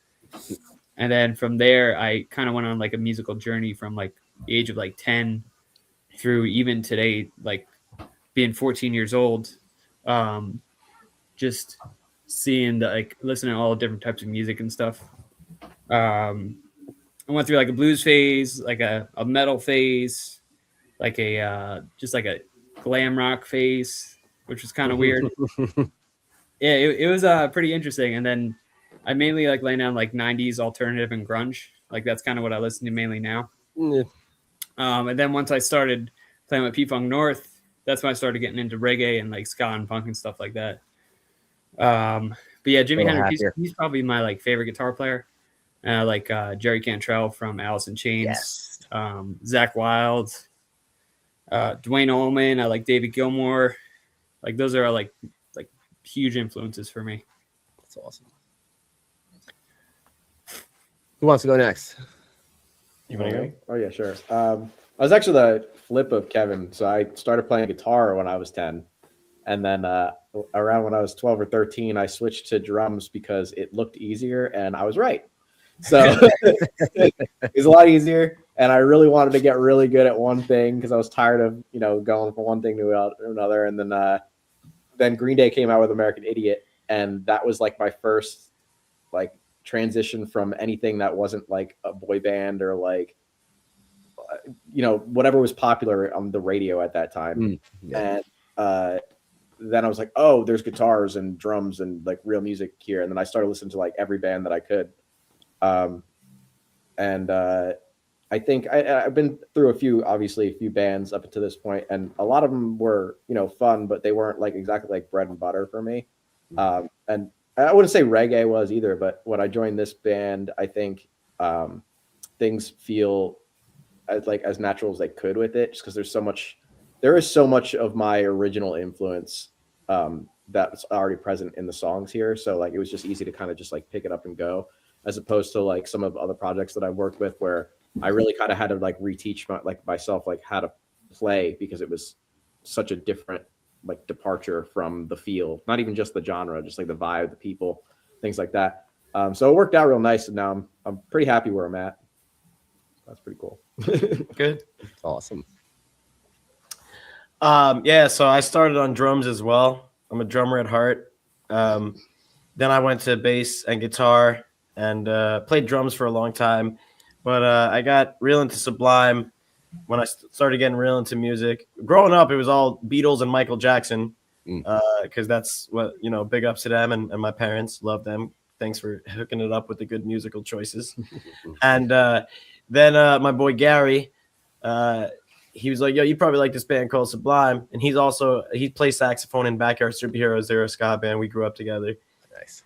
And then from there, I kind of went on like a musical journey from like the age of like 10 through even today, like being 14 years old, just seeing listening to all different types of music and stuff. I went through like a blues phase, like a metal phase, like just like a glam rock phase, which was kind of weird. Yeah, it was pretty interesting. And then I mainly like laying down like 90s alternative and grunge. Like, that's kind of what I listen to mainly now. And then once I started playing with P-Funk North, that's when I started getting into reggae and like ska and punk and stuff like that. But yeah, Jimi Hendrix, he's probably my like favorite guitar player. Like Jerry Cantrell from Alice in Chains, yes. Zakk Wylde, Dwayne Allman. I like David Gilmour. Like, those are like huge influences for me. That's awesome. Who wants to go next? You want to go? Oh yeah, sure. I was actually the flip of Kevin. So I started playing guitar when I was 10, and then around when I was 12 or 13, I switched to drums because it looked easier, and I was right. So it's a lot easier, and I really wanted to get really good at one thing because I was tired of going from one thing to another. And then Green Day came out with American Idiot, and that was like my first like transition from anything that wasn't like a boy band or like whatever was popular on the radio at that time. And then I was like, oh, there's guitars and drums and like real music here. And then I started listening to like every band that I could. I think I've been through a few bands up to this point, and a lot of them were, fun, but they weren't like exactly like bread and butter for me. And I wouldn't say reggae was either, but when I joined this band, I think things feel as natural as they could with it, just because there is so much of my original influence that's already present in the songs here. So like it was just easy to kind of just like pick it up and go, as opposed to like some of other projects that I've worked with where I really kind of had to like reteach myself like how to play, because it was such a different like departure from the feel, not even just the genre, just like the vibe, the people, things like that. So it worked out real nice, and now I'm pretty happy where I'm at. That's pretty cool. Good. Awesome. Yeah, so I started on drums as well. I'm a drummer at heart. Then I went to bass and guitar and played drums for a long time. But I got real into Sublime when I started getting real into music. Growing up, it was all Beatles and Michael Jackson, because that's what, big ups to them, and my parents love them. Thanks for hooking it up with the good musical choices. And then my boy Gary, he was like, yo, you probably like this band called Sublime. And he plays saxophone in Backyard Superheroes. They're a ska band. We grew up together. Nice.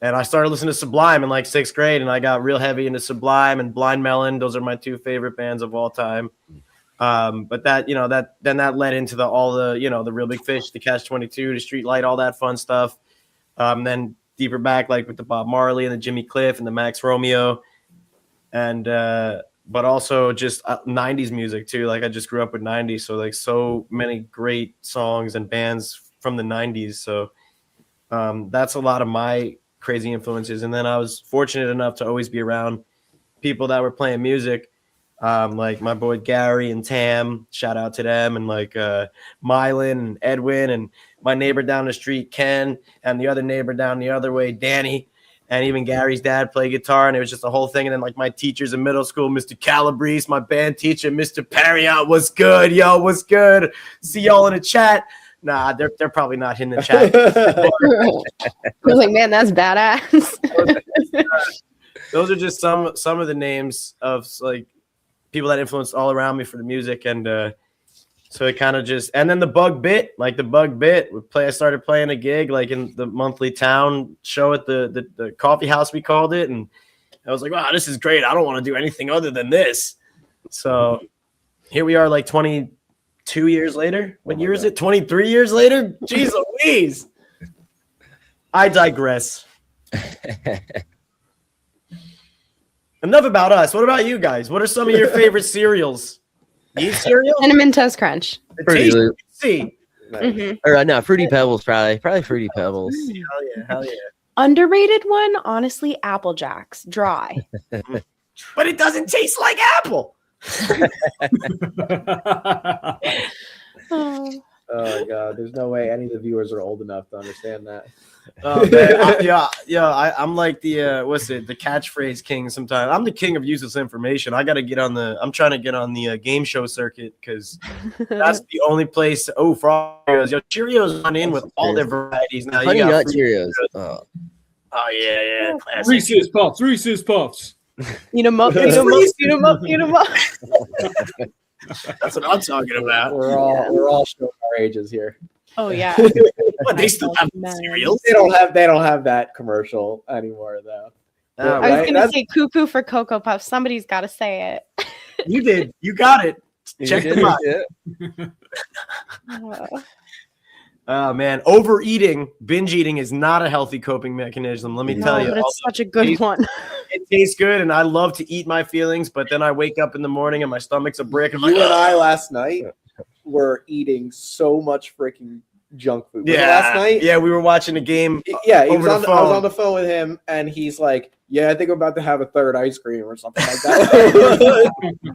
And I started listening to Sublime in like 6th grade, and I got real heavy into Sublime and Blind Melon. Those are my 2 favorite bands of all time. But that, that led into the Real Big Fish, the Catch-22, the Streetlight, all that fun stuff. Then deeper back, like with the Bob Marley and the Jimmy Cliff and the Max Romeo. And, but also just 90s music too. Like I just grew up with 90s. So like so many great songs and bands from the 90s. So that's a lot of my crazy influences. And then I was fortunate enough to always be around people that were playing music, like my boy Gary and Tam, shout out to them, and like Mylan and Edwin, and my neighbor down the street Ken, and the other neighbor down the other way Danny, and even Gary's dad played guitar, and it was just a whole thing. And then like my teachers in middle school, Mr. Calabrese, my band teacher, Mr. Perriott, what's good, yo, what's good? See y'all in the chat. Nah, they're probably not in the chat. I was like, man, that's badass. Those are just some of the names of like people that influenced all around me for the music. And so it kind of just, and then the bug bit. I started playing a gig like in the monthly town show at the coffee house, we called it. And I was like, wow, this is great. I don't want to do anything other than this. So here we are like 22 years later. What year is it? 23 years later? Jeez Louise. I digress. Enough about us. What about you guys? What are some of your favorite cereals? You eat cereal? Cinnamon Toast Crunch. See. Mm-hmm. Or no, Fruity Pebbles, probably Fruity Pebbles. Hell yeah. Underrated one, honestly, Apple Jacks. Dry. But it doesn't taste like apple. Oh. Oh god, there's no way any of the viewers are old enough to understand that. Oh man, I'm like the the catchphrase king sometimes. I'm the king of useless information. I'm trying to get on the game show circuit, because that's the only place. Cheerios. Yo, Cheerios on in with all their varieties now. Honey you got Nut Cheerios. Oh yeah. Classic. Reese's Puffs. Eat 'em up. That's what I'm talking about. We're all showing our ages here. Oh yeah. But they still have cereals. They don't have that commercial anymore though. I was gonna say cuckoo for Cocoa Puffs. Somebody's got to say it. You did. You got it. Check them out. Oh man, overeating, binge eating is not a healthy coping mechanism. Let me tell you. But it's such a good one. It tastes good, and I love to eat my feelings, but then I wake up in the morning and my stomach's a brick. And You and I last night were eating so much freaking junk food. Was it last night? Yeah, we were watching a game. Yeah, I over was the phone. on the phone with him, and he's like, "Yeah, I think I'm about to have a third ice cream or something like that."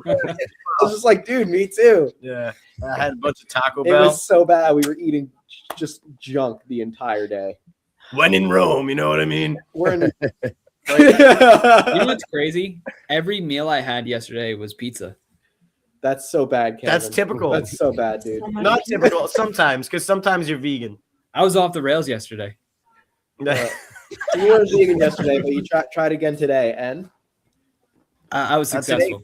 I was just like, "Dude, me too." Yeah, I had a bunch of Taco It Bell. was so bad. We were eating just junk the entire day. When in Rome, you know what I mean? We're in. You know what's crazy? Every meal I had yesterday was pizza. That's so bad, Kevin. That's typical. That's so bad, dude. Not typical. Sometimes, because sometimes you're vegan. I was off the rails yesterday. You were vegan yesterday, but you tried again today, and I was successful.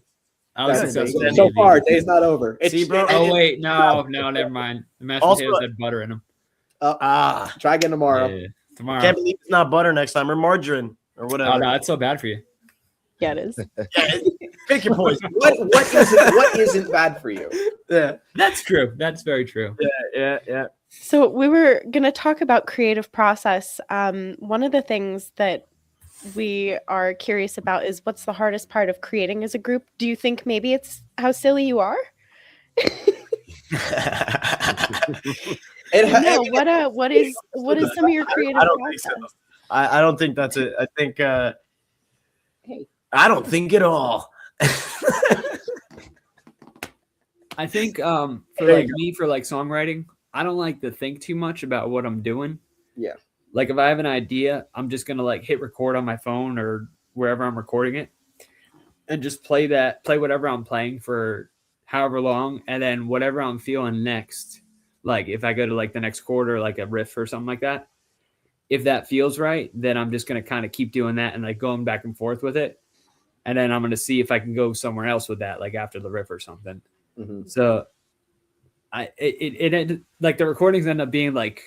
I was successful. So far, day's not over. See, bro. Oh wait, no, never mind. The mashed potatoes had butter in them. Try again tomorrow. Yeah, tomorrow. Can't believe it's not butter next time, or margarine, or whatever. Oh no, it's so bad for you. Yeah, it is. Pick your poison. What isn't bad for you? Yeah, That's true. That's very true. yeah. So we were going to talk about creative process. One of the things that we are curious about is what's the hardest part of creating as a group? Do you think maybe it's how silly you are? What is some of your creative I don't process? think so. I don't think that's it. I think I don't think at all. I think for like me, for like songwriting, I don't like to think too much about what I'm doing. Yeah. Like if I have an idea, I'm just gonna like hit record on my phone or wherever I'm recording it, and just play whatever I'm playing for however long, and then whatever I'm feeling next. Like if I go to like the next chord or like a riff or something like that, if that feels right, then I'm just gonna kind of keep doing that and like going back and forth with it, and then I'm gonna see if I can go somewhere else with that, like after the riff or something. Mm-hmm. So it like the recordings end up being like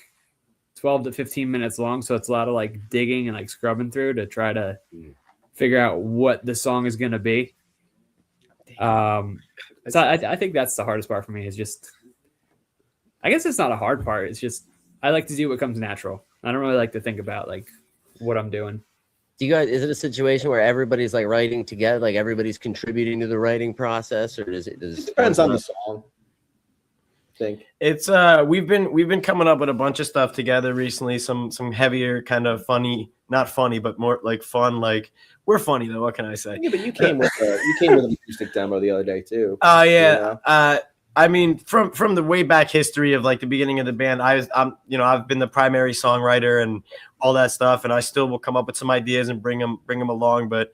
12 to 15 minutes long. So it's a lot of like digging and like scrubbing through to try to figure out what the song is going to be. So I think that's the hardest part for me, is just, I guess it's not a hard part. It's just, I like to do what comes natural. I don't really like to think about like what I'm doing. Do you guys, is it a situation where everybody's like writing together, like everybody's contributing to the writing process, or does it depends on the song? I think it's we've been coming up with a bunch of stuff together recently, some heavier kind of funny, not funny, but more like fun. Like, we're funny though, what can I say? Yeah, but you came with an acoustic demo the other day too. Oh yeah. You know? I mean, from the way back history of like the beginning of the band, I've been the primary songwriter and all that stuff, and I still will come up with some ideas and bring them along. But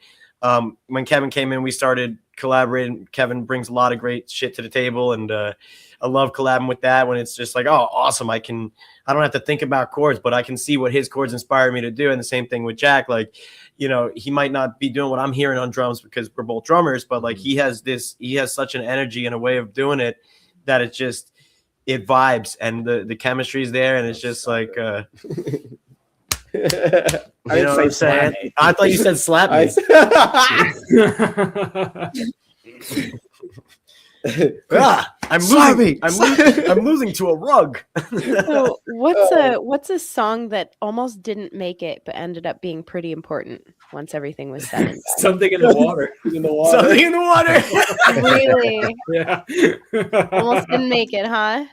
when Kevin came in, we started collaborating. Kevin brings a lot of great shit to the table, and I love collabing with that. When it's just like, oh, awesome! I don't have to think about chords, but I can see what his chords inspire me to do. And the same thing with Jack. Like, you know, he might not be doing what I'm hearing on drums because we're both drummers, but like he has such an energy and a way of doing it that it vibes, and the chemistry is there, and it's just like I you know what I'm saying? I thought you said slap me. I'm losing to a rug. So what's a song that almost didn't make it but ended up being pretty important once everything was said and done? Something in the water. Something in the water. Really? Yeah. Almost didn't make it, huh?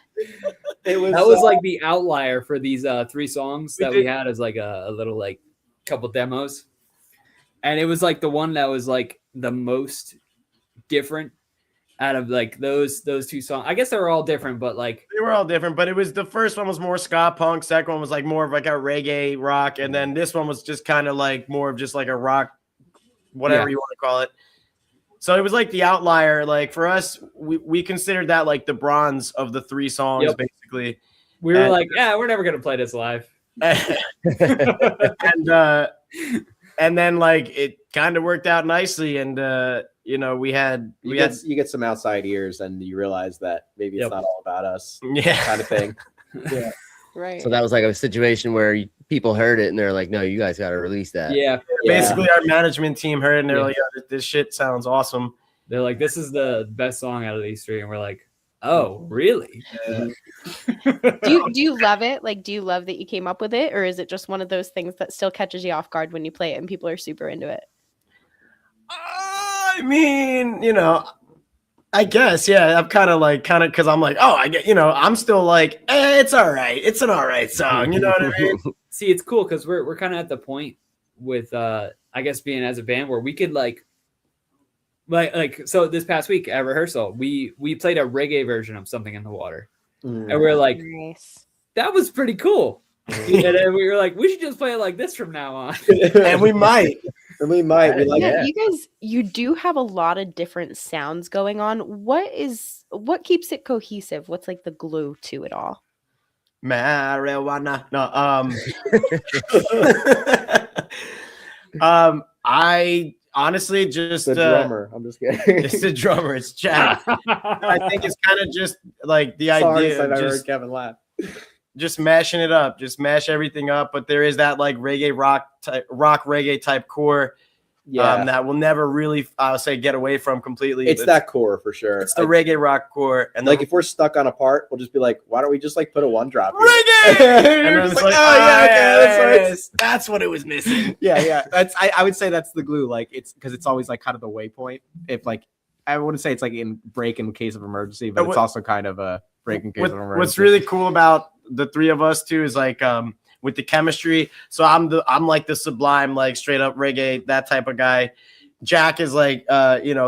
That was like the outlier for these 3 songs that we had as like a little like couple demos, and it was like the one that was like the most different out of like those 2 songs. I guess they were all different, but like they were all different. But it was, the first one was more ska punk, second one was like more of like a reggae rock, and then this one was just kind of like more of just like a rock, whatever you want to call it. So it was like the outlier. Like for us, we considered that like the bronze of the 3 songs, basically. We were like, yeah, we're never gonna play this live. And then like it kind of worked out nicely, and you know, you get some outside ears, and you realize that maybe it's not all about us, kind of thing. Yeah. Right. So that was like a situation where people heard it and they're like, no, you guys got to release that. Yeah. Basically, our management team heard it and they're like, yeah, this shit sounds awesome. They're like, this is the best song out of these 3. And we're like, oh, really? Yeah. Do you love it? Like, do you love that you came up with it? Or is it just one of those things that still catches you off guard when you play it and people are super into it? I mean, you know, I guess, yeah. I'm kind of because I'm like, oh, I get, you know, I'm still like, it's all right. It's an all right song. You know what I mean? See, it's cool because we're kind of at the point with, I guess, being as a band where we could like so this past week at rehearsal, we played a reggae version of Something in the Water, and we're like, nice. That was pretty cool. And then we were like, we should just play it like this from now on. And we might. We might. We like you guys, you do have a lot of different sounds going on. What keeps it cohesive? What's like the glue to it all? Marijuana. No, I honestly just the drummer. I'm just kidding. It's the drummer. It's Jack. I think it's kind of just like the idea of I heard Kevin laugh. Just mashing it up, just mash everything up. But there is that like reggae rock reggae type core that we'll never really, I'll say, get away from completely. It's that core for sure. It's the reggae rock core. And like if we're stuck on a part, we'll just be like, why don't we just like put a one drop? Reggae! And then it's like, oh yeah, okay, that's what it was missing. Yeah. That's I would say that's the glue. Like it's because it's always like kind of the waypoint. If like I wouldn't say it's like in break in case of emergency, but it's also kind of a break in case of emergency. What's really cool about the three of us too is like with the chemistry. So I'm like the sublime, like straight up reggae, that type of guy. Jack is like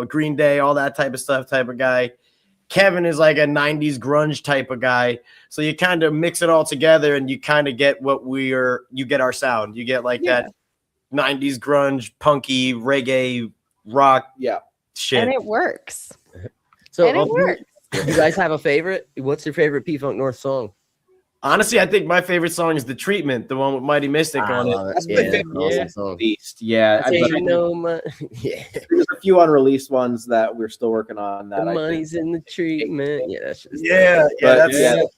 Green Day, all that type of stuff type of guy. Kevin is like a 90s grunge type of guy. So you kind of mix it all together and you kind of get you get our sound. You get like that 90s grunge, punky, reggae, rock shit. And it works. So and it works. You guys have a favorite? What's your favorite P-Funk North song? Honestly, I think my favorite song is The Treatment, the one with Mighty Mystic on it. That's my favorite song. Yeah. There's a few unreleased ones that we're still working on. That the money's in the treatment. Yeah, that's just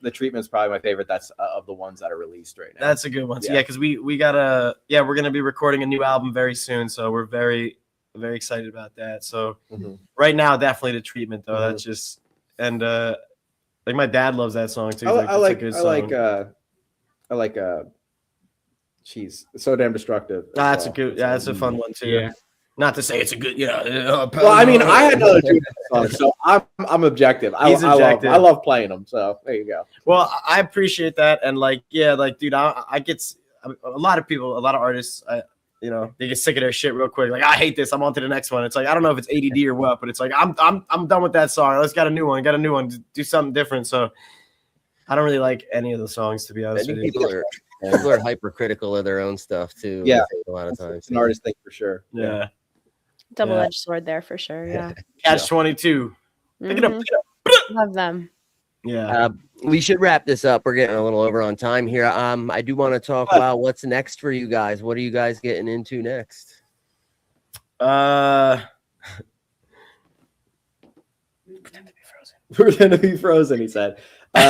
The Treatment's probably my favorite. That's of the ones that are released right now. That's a good one. Yeah, because we're gonna be recording a new album very soon, so we're very, very excited about that. So right now, definitely The Treatment though. That's just like my dad loves that song too. I like So Damn Destructive. That's a good. Yeah, that's a fun one too. Yeah. Not to say it's a good. Well, I mean, I had another song, so I'm objective. He's objective. I love playing them. So there you go. Well, I appreciate that, and dude, I get a lot of people, a lot of artists. They get sick of their shit real quick. Like, I hate this. I'm on to the next one. It's like, I don't know if it's ADD or what, but it's like, I'm done with that song. Let's get a new one. Do something different. So I don't really like any of the songs, to be honest with you. People are hypercritical of their own stuff too. Yeah. A lot of times. It's an artist thing for sure. Yeah. Double-edged sword there for sure. Yeah. Catch 22. Pick it up. Love them. Yeah. We should wrap this up. We're getting a little over on time here. I do want to talk about what's next for you guys. What are you guys getting into next? Pretend to be frozen, he said. We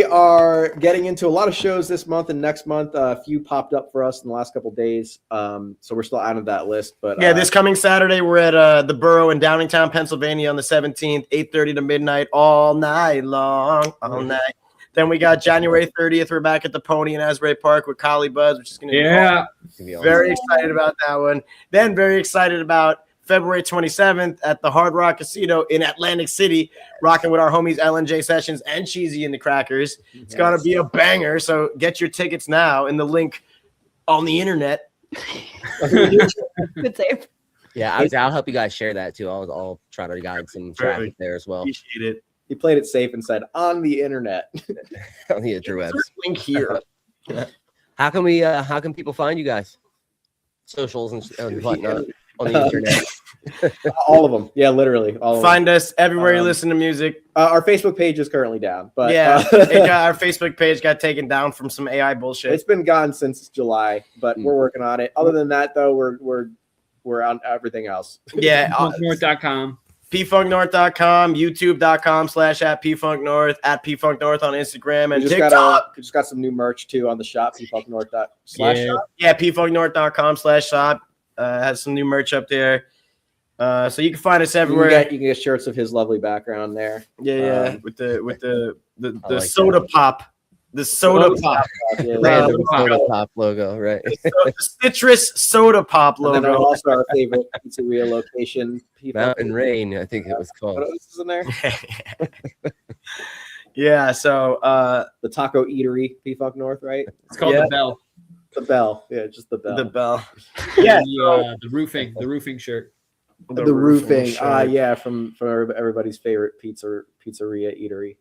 are getting into a lot of shows this month and next month. A few popped up for us in the last couple of days. So we're still out of that list. But this coming Saturday, we're at the Borough in Downingtown, Pennsylvania on the 17th, 8:30 to midnight, all night long, all night. Then we got January 30th. We're back at the Pony in Asbury Park with Collie Buzz, which is going to be awesome. Very excited about that one. Then very excited about February 27th at the Hard Rock Casino in Atlantic City, rocking with our homies LNJ Sessions and Cheesy and the Crackers. It's going to be a banger, so get your tickets now in the link on the internet. Good save. Yeah, I'll help you guys share that too. I'll try to guide some traffic there as well. Appreciate it. He played it safe and said, on the internet. On the interwebs. Link here. How can people find you guys? Socials and whatnot. On the internet. All of them. Yeah, literally. All Find us everywhere you listen to music. Our Facebook page is currently down. But our Facebook page got taken down from some AI bullshit. It's been gone since July, but we're working on it. Other than that, though, we're on everything else. Yeah. North.com. pfunknorth.com, youtube.com/@pfunknorth, @pfunknorth on Instagram and TikTok. We just got some new merch too on the shop, pfunknorth.com/shop. Yeah, pfunknorth.com/shop. Has some new merch up there. So you can find us everywhere. You can get shirts of his lovely background there. Yeah, with the like soda pop. The soda pop. Random soda pop logo, right? The citrus soda pop logo. And then also our favorite pizzeria location, Mountain Rain, I think it was called. What else is in there? Yeah, so the taco eatery, P-Funk North, right? It's called The Bell. The Bell. Yeah, just the Bell. The Bell. Yeah, the roofing shirt. The roofing. Yeah, from everybody's favorite pizzeria eatery.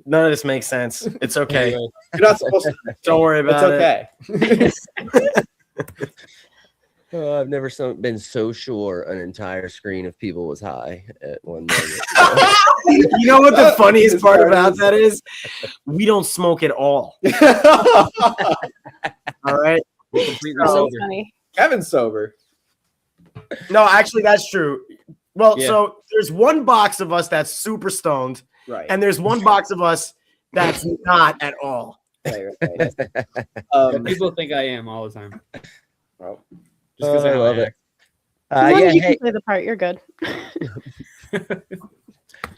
None of this makes sense. It's okay. You're not supposed to. Don't worry about it. It's okay. I've never been so sure an entire screen of people was high at one moment. You know what the funniest part about that is? We don't smoke at all. All right? Funny. Kevin's sober. No, actually, that's true. Well, so there's one box of us that's super stoned, right? And there's one box of us that's not at all. Right. People think I am all the time. Well, Just because I love it. As long Yeah, as you hey, can play the part, you're good.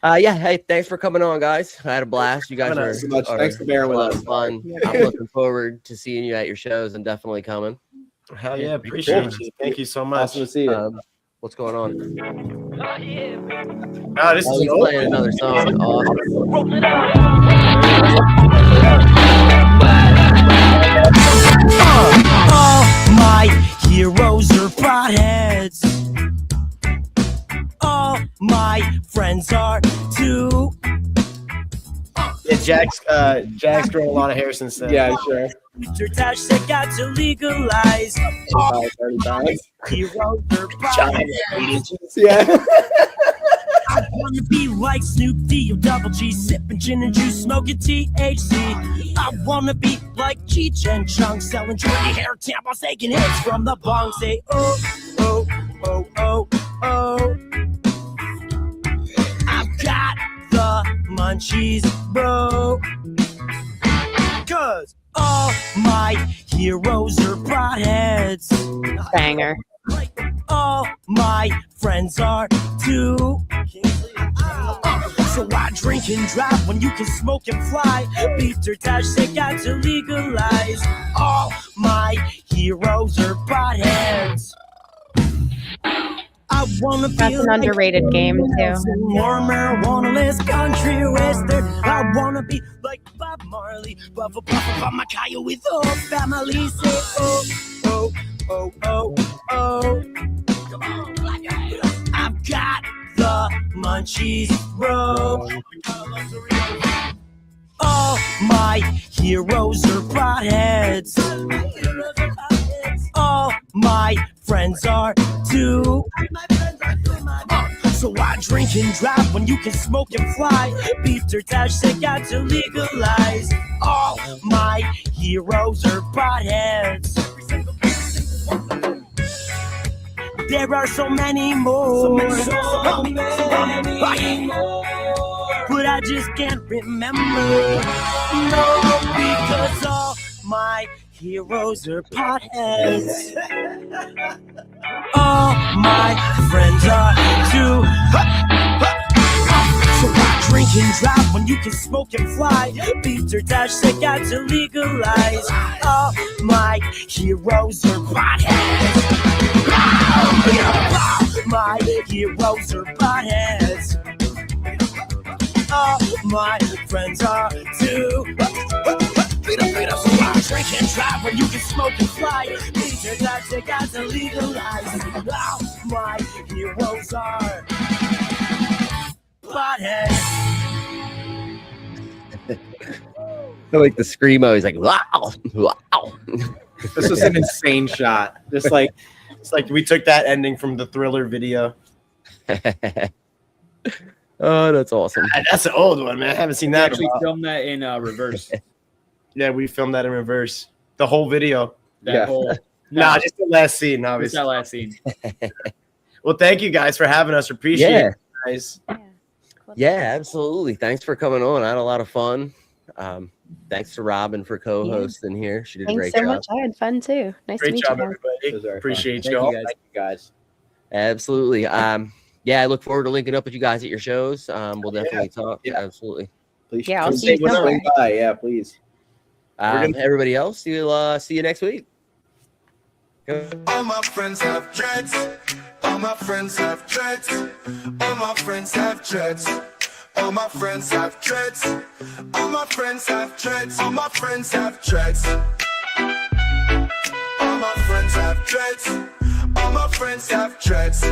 yeah, hey, thanks for coming on, guys. I had a blast. You guys are, so much. are Thanks for bearing a with lot us. of fun. I'm looking forward to seeing you at your shows and definitely coming. Hell yeah, appreciate you. Thank you so much. Awesome to see you. What's going on? Oh, this Oh, is he's over. playing another song. Awesome. All my heroes are potheads. All my friends are too. Yeah, Jack's grown a lot of hair since then. Yeah, sure. Mr. Dash that got to legalize. All 30 pounds. heroes are potheads. Yeah. I wanna be like Snoop D or Double G, sipping gin and juice, smoking THC. I wanna be like Cheech and Chong, selling trendy hair tampons, taking hits from the bong. Say oh, oh, oh, oh, oh. I've got the munchies, bro. 'Cause all my heroes are potheads. Banger. All my friends are too. So why drink and drive when you can smoke and fly? Peter Tosh, they got to legalize. All my heroes are potheads. I wanna be That's an underrated game, too. more marijuana-less country western. I wanna be like Bob Marley, puff a Macaya with all family. Say oh, oh, oh, oh, oh. Come on, I've got the munchies, bro. All my heroes are potheads. All my friends are too. So why drink and drive when you can smoke and fly? Peter Tosh said got to legalize. All my heroes are potheads. There are so many more. But I just can't remember. No, because all my heroes are potheads. All my friends are too. So why drink and drive when you can smoke and fly? Peter Tosh said got to legalize. All my heroes are potheads. My heroes are potheads. All my friends are too. So why drink and drive when you can smoke and fly? Peter Tosh said got to legalize. All my heroes are potheads. I like the screamo. He's like, wow, wow. This was an insane shot. Just like, It's like we took that ending from the Thriller video. Oh, that's awesome. That's an old one, man. I haven't seen We that. actually filmed that in reverse. Yeah, we filmed that in reverse. The whole video. That Yeah. whole Nah, just the last scene, just obviously. that last scene. Well, thank you guys for having us. Appreciate Yeah. it, guys. Yeah, absolutely. Thanks for coming on. I had a lot of fun. Thanks to Robin for co-hosting here. She did a Thanks great so job. much. I had fun too. Nice to Great meet job, you guys. everybody. Appreciate Thank you all. you, guys. thank you guys. Absolutely. Yeah, I look forward to linking up with you guys at your shows. We'll definitely talk. Yeah. Absolutely. Please, Yeah, I'll please see you swing somewhere. by. Yeah, please. Everybody else, you'll see you next week. All my friends have dreads. All my friends have dreads. All my friends have dreads. All my friends have dreads. All my friends have dreads. All my friends have dreads. All my friends have dreads. All my friends have dreads.